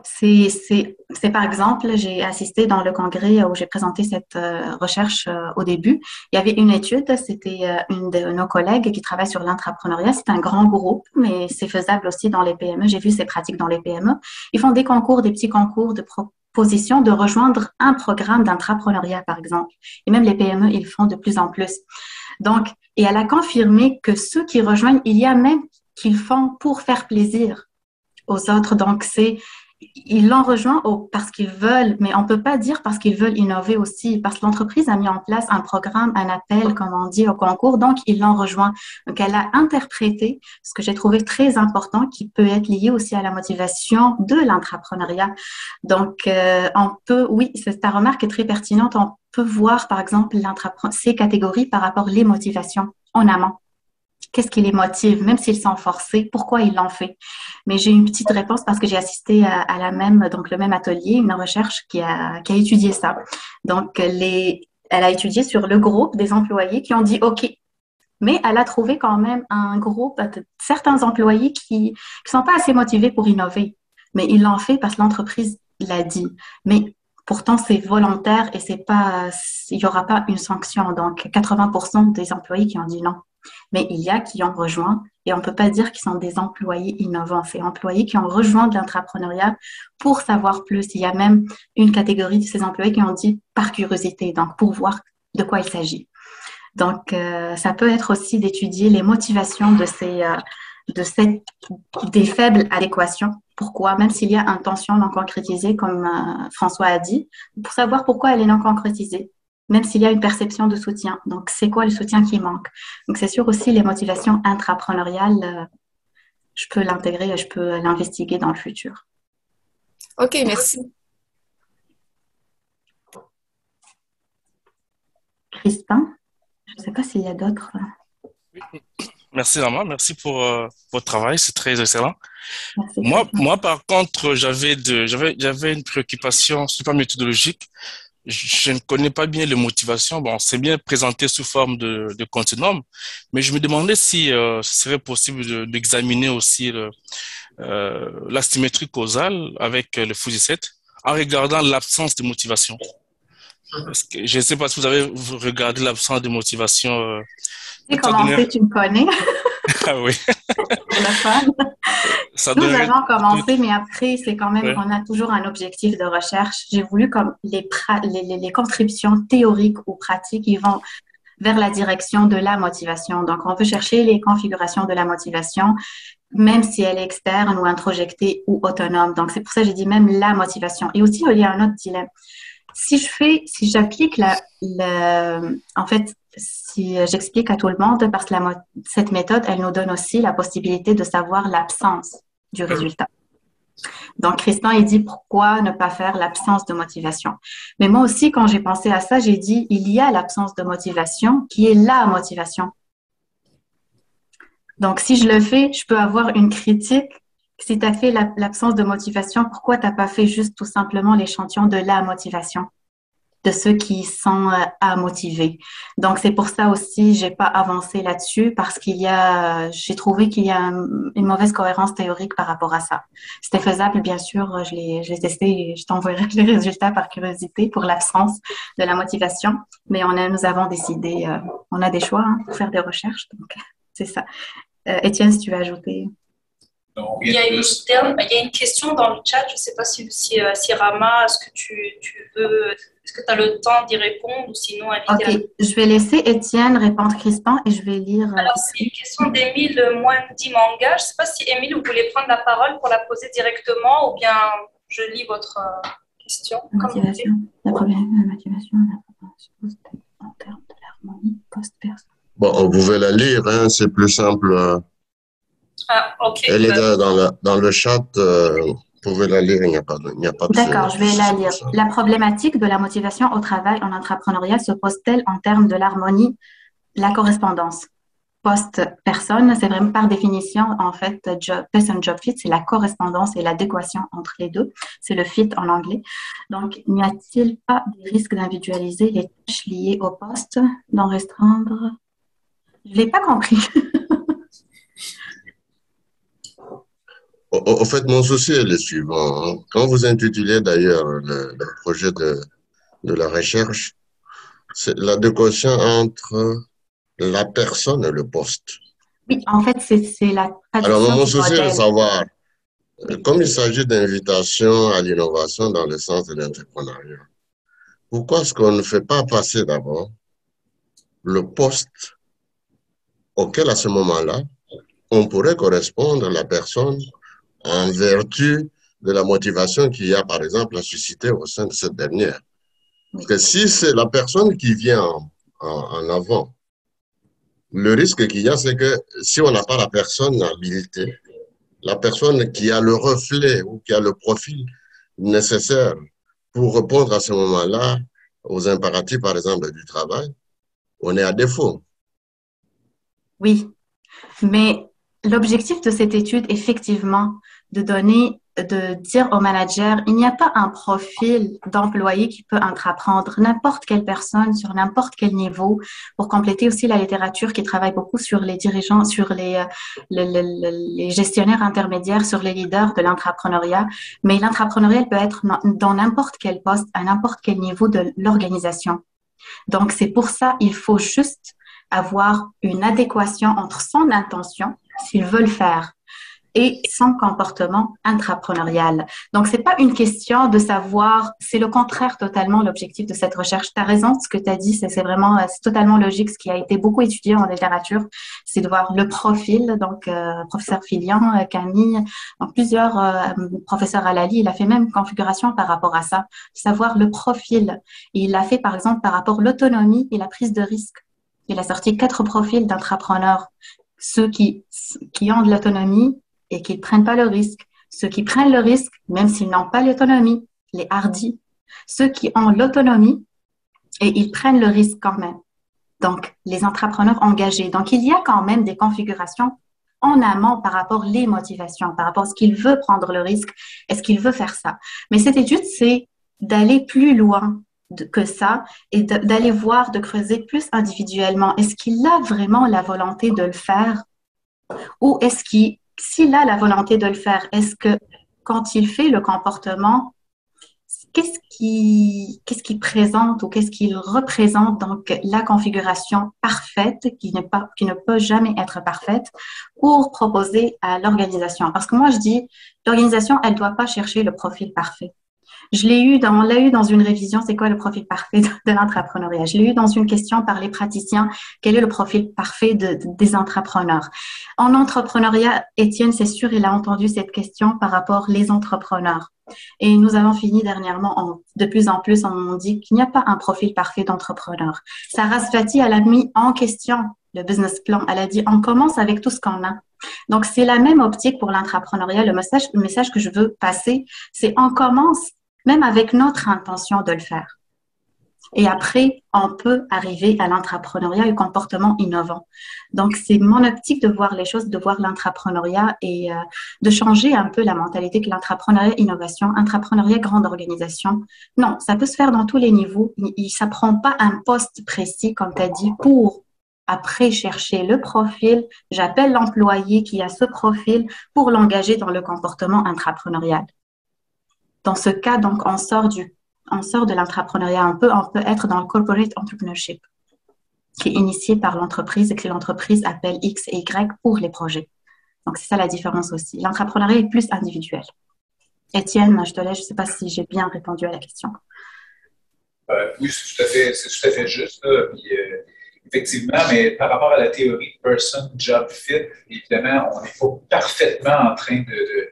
C'est par exemple, j'ai assisté dans le congrès où j'ai présenté cette recherche au début. Il y avait une étude, c'était une de nos collègues qui travaille sur l'entrepreneuriat. C'est un grand groupe, mais c'est faisable aussi dans les PME. J'ai vu ces pratiques dans les PME. Ils font des concours, des petits concours de propositions de rejoindre un programme d'entrepreneuriat, par exemple. Et même les PME, ils font de plus en plus. Donc, et elle a confirmé que ceux qui rejoignent, il y a même qu'ils font pour faire plaisir aux autres. Donc, ils l'ont rejoint parce qu'ils veulent, mais on ne peut pas dire parce qu'ils veulent innover aussi, parce que l'entreprise a mis en place un programme, un appel, comme on dit, au concours, donc ils l'ont rejoint. Donc, elle a interprété ce que j'ai trouvé très important, qui peut être lié aussi à la motivation de l'entrepreneuriat. Donc, oui, ta remarque est très pertinente, on peut voir, par exemple, ces catégories par rapport aux motivations en amont. Qu'est-ce qui les motive, même s'ils sont forcés, pourquoi ils l'ont fait? Mais j'ai une petite réponse parce que j'ai assisté à le même atelier, une recherche qui a étudié ça. Donc, elle a étudié sur le groupe des employés qui ont dit OK. Mais elle a trouvé quand même un groupe, certains employés qui sont pas assez motivés pour innover. Mais ils l'ont fait parce que l'entreprise l'a dit. Mais pourtant, c'est volontaire et il n'y aura pas une sanction. Donc, 80% des employés qui ont dit non. Mais il y a qui ont rejoint, et on ne peut pas dire qu'ils sont des employés innovants. C'est employés qui ont rejoint de l'intrapreneuriat pour savoir plus. Il y a même une catégorie de ces employés qui ont dit par curiosité, donc pour voir de quoi il s'agit. Donc, ça peut être aussi d'étudier les motivations des faibles adéquations. Pourquoi? Même s'il y a intention non concrétisée, comme François a dit, pour savoir pourquoi elle est non concrétisée, même s'il y a une perception de soutien. Donc, c'est quoi le soutien qui manque? Donc, c'est sûr aussi les motivations intrapreneuriales, je peux l'intégrer, je peux l'investiguer dans le futur. OK, merci. Crispin, je ne sais pas s'il y a d'autres. Merci, Rama. Merci pour votre travail. C'est très excellent. Merci. Moi, par contre, j'avais une préoccupation super méthodologique. Je ne connais pas bien les motivations. Bon, c'est bien présenté sous forme de continuum, mais je me demandais si ce serait possible d'examiner aussi la symétrie causale avec le Fujit en regardant l'absence de motivation. Parce que je ne sais pas si vous avez regardé l'absence de motivation. Tu sais comment tu me connais. Ah oui. Nous avons commencé, mais après, c'est quand même qu'on a toujours un objectif de recherche. J'ai voulu comme les contributions théoriques ou pratiques, ils vont vers la direction de la motivation. Donc, on veut chercher les configurations de la motivation, même si elle est externe ou introjectée ou autonome. Donc, c'est pour ça que j'ai dit même la motivation. Et aussi, il y a un autre dilemme. Si j'applique en fait, si j'explique à tout le monde, parce que cette méthode, elle nous donne aussi la possibilité de savoir l'absence du résultat. Donc, Christian, il dit pourquoi ne pas faire l'absence de motivation. Mais moi aussi, quand j'ai pensé à ça, j'ai dit il y a l'absence de motivation qui est la motivation. Donc, si je le fais, je peux avoir une critique. Si tu as fait l'absence de motivation, pourquoi tu n'as pas fait juste tout simplement l'échantillon de la motivation, de ceux qui sont à motiver? Donc, c'est pour ça aussi, j'ai pas avancé là-dessus parce j'ai trouvé qu'il y a une mauvaise cohérence théorique par rapport à ça. C'était faisable, bien sûr, je l'ai testé et je t'enverrai les résultats par curiosité pour l'absence de la motivation. Mais nous avons décidé, on a des choix pour faire des recherches, donc c'est ça. Étienne, si tu veux ajouter. Il y a une question dans le chat, je ne sais pas si Rama, est-ce que est-ce que tu as le temps d'y répondre ou sinon Ok, je vais laisser Étienne répondre Crispin et je vais lire. Alors, c'est une question d'Émile Moindi-Manga. Je ne sais pas si Émile, vous voulez prendre la parole pour la poser directement ou bien je lis votre question. Motivation, la motivation en termes de l'harmonie post-personne. Bon, vous pouvez la lire, hein, c'est plus simple. Ah, ok. Elle est dans le chat, vous pouvez la lire, il n'y a pas de... D'accord, je vais la lire. La problématique de la motivation au travail en entrepreneuriat se pose-t-elle en termes de l'harmonie, la correspondance? Post-personne, c'est vraiment par définition, en fait, person-job fit, c'est la correspondance et l'adéquation entre les deux. C'est le fit en anglais. Donc, n'y a-t-il pas des risques d'individualiser les tâches liées au poste, d'en restreindre? Je ne l'ai pas compris. Au fait, mon souci est le suivant. Hein. Quand vous intitulez d'ailleurs le projet de la recherche, c'est l'adéquation entre la personne et le poste. Oui, en fait, c'est la traduction. Alors, mon souci est de savoir, comme il s'agit d'invitation à l'innovation dans le sens de l'entrepreneuriat, pourquoi est-ce qu'on ne fait pas passer d'abord le poste auquel, à ce moment-là, on pourrait correspondre à la personne en vertu de la motivation qu'il y a, par exemple, à susciter au sein de cette dernière. Parce que si c'est la personne qui vient en avant, le risque qu'il y a, c'est que si on n'a pas la personne habilitée, la personne qui a le reflet ou qui a le profil nécessaire pour répondre à ce moment-là aux impératifs, par exemple, du travail, on est à défaut. Oui, mais l'objectif de cette étude, effectivement, de dire au manager, il n'y a pas un profil d'employé qui peut entreprendre n'importe quelle personne sur n'importe quel niveau, pour compléter aussi la littérature qui travaille beaucoup sur les dirigeants, sur les gestionnaires intermédiaires, sur les leaders de l'entrepreneuriat. Mais l'entrepreneuriat peut être dans n'importe quel poste, à n'importe quel niveau de l'organisation. Donc, c'est pour ça, il faut juste avoir une adéquation entre son intention, s'il veut le faire, et son comportement intrapreneurial. Donc, c'est pas une question de savoir, c'est le contraire totalement l'objectif de cette recherche. Tu as raison, ce que tu as dit, c'est vraiment, c'est totalement logique. Ce qui a été beaucoup étudié en littérature, c'est de voir le profil. Donc, professeur Filian, Camille, donc plusieurs professeurs Alali, il a fait même configuration par rapport à ça, savoir le profil. Il a fait, par exemple, par rapport à l'autonomie et la prise de risque. Il a sorti 4 profils d'entrepreneurs. Ceux qui ont de l'autonomie, et qui ne prennent pas le risque. Ceux qui prennent le risque, même s'ils n'ont pas l'autonomie, les hardis. Ceux qui ont l'autonomie et ils prennent le risque quand même. Donc, les entrepreneurs engagés. Donc, il y a quand même des configurations en amont par rapport aux motivations, par rapport à ce qu'il veut prendre le risque, est-ce qu'il veut faire ça. Mais cette étude, c'est d'aller plus loin que ça et d'aller voir, de creuser plus individuellement. Est-ce qu'il a vraiment la volonté de le faire ou est-ce qu'il s'il a la volonté de le faire, est-ce que quand il fait le comportement, qu'est-ce qui présente ou qu'est-ce qu'il représente donc la configuration parfaite qui ne peut jamais être parfaite pour proposer à l'organisation? Parce que moi, je dis, l'organisation, elle ne doit pas chercher le profil parfait. On l'a eu dans une révision, c'est quoi le profil parfait de l'entrepreneuriat? Je l'ai eu dans une question par les praticiens, quel est le profil parfait des entrepreneurs? En entrepreneuriat, Étienne, c'est sûr, il a entendu cette question par rapport aux entrepreneurs. Et nous avons fini dernièrement, de plus en plus, on dit qu'il n'y a pas un profil parfait d'entrepreneur. Sarah Svati, elle a mis en question le business plan. Elle a dit, on commence avec tout ce qu'on a. Donc, c'est la même optique pour l'entrepreneuriat. Le message que je veux passer, c'est on commence même avec notre intention de le faire. Et après, on peut arriver à l'entrepreneuriat et au comportement innovant. Donc, c'est mon optique de voir les choses, de voir l'entrepreneuriat et de changer un peu la mentalité que l'entrepreneuriat innovation, entrepreneuriat grande organisation. Non, ça peut se faire dans tous les niveaux. Ça ne prend pas un poste précis, comme tu as dit, pour après chercher le profil. J'appelle l'employé qui a ce profil pour l'engager dans le comportement intrapreneurial. Dans ce cas, donc, on sort de l'entrepreneuriat un peu, on peut être dans le corporate entrepreneurship, qui est initié par l'entreprise et que l'entreprise appelle X et Y pour les projets. Donc, c'est ça la différence aussi. L'entrepreneuriat est plus individuel. Étienne, je te laisse, je ne sais pas si j'ai bien répondu à la question. Oui, c'est tout à fait juste. Puis, effectivement, mais par rapport à la théorie de person, job, fit, évidemment, on n'est pas parfaitement en train de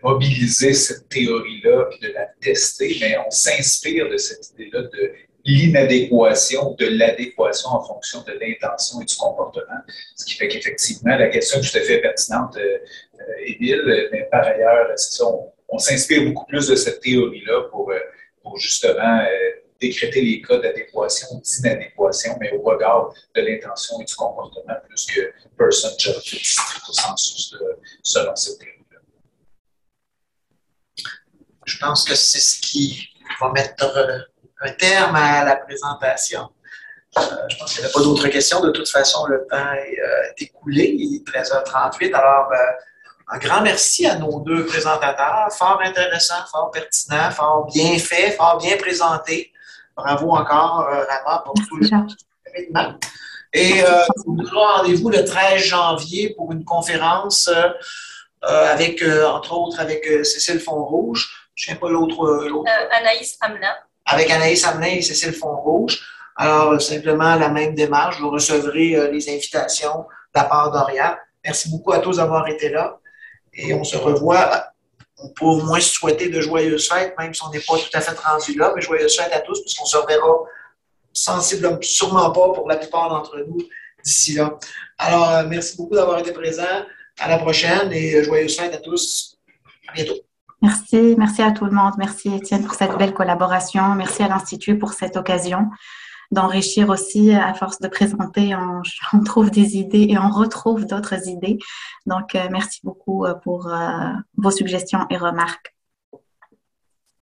mobiliser cette théorie-là puis de la tester, mais on s'inspire de cette idée-là de l'inadéquation, de l'adéquation en fonction de l'intention et du comportement. Ce qui fait qu'effectivement, la question est tout à fait pertinente, Émile, mais par ailleurs, c'est ça, on s'inspire beaucoup plus de cette théorie-là pour justement décréter les cas d'adéquation ou d'inadéquation, mais au regard de l'intention et du comportement, plus que person, job, au sensus selon cette théorie. Je pense que c'est ce qui va mettre un terme à la présentation. Je pense qu'il n'y a pas d'autres questions. De toute façon, le temps est écoulé. Il est 13h38. Alors, un grand merci à nos 2 présentateurs. Fort intéressant, fort pertinent, fort bien fait, fort bien présenté. Bravo encore, Rama, pour tout le événement. Et nous nous donnons rendez-vous le 13 janvier pour une conférence avec, entre autres, avec Cécile Fonrouge. Je ne sais pas l'autre. Anaïs Hamelin. Avec Anaïs Hamelin et Cécile Fonrouge. Alors, simplement la même démarche. Vous recevrez les invitations de la part d'Oriane. Merci beaucoup à tous d'avoir été là. Et on se revoit. On peut au moins se souhaiter de joyeuses fêtes, même si on n'est pas tout à fait rendu là. Mais joyeuses fêtes à tous, puisqu'on se reverra sensiblement, sûrement pas pour la plupart d'entre nous d'ici là. Alors, merci beaucoup d'avoir été présents. À la prochaine et joyeuses fêtes à tous. À bientôt. Merci à tout le monde. Merci Étienne pour cette belle collaboration. Merci à l'Institut pour cette occasion d'enrichir aussi, à force de présenter, on trouve des idées et on retrouve d'autres idées. Donc, merci beaucoup pour vos suggestions et remarques.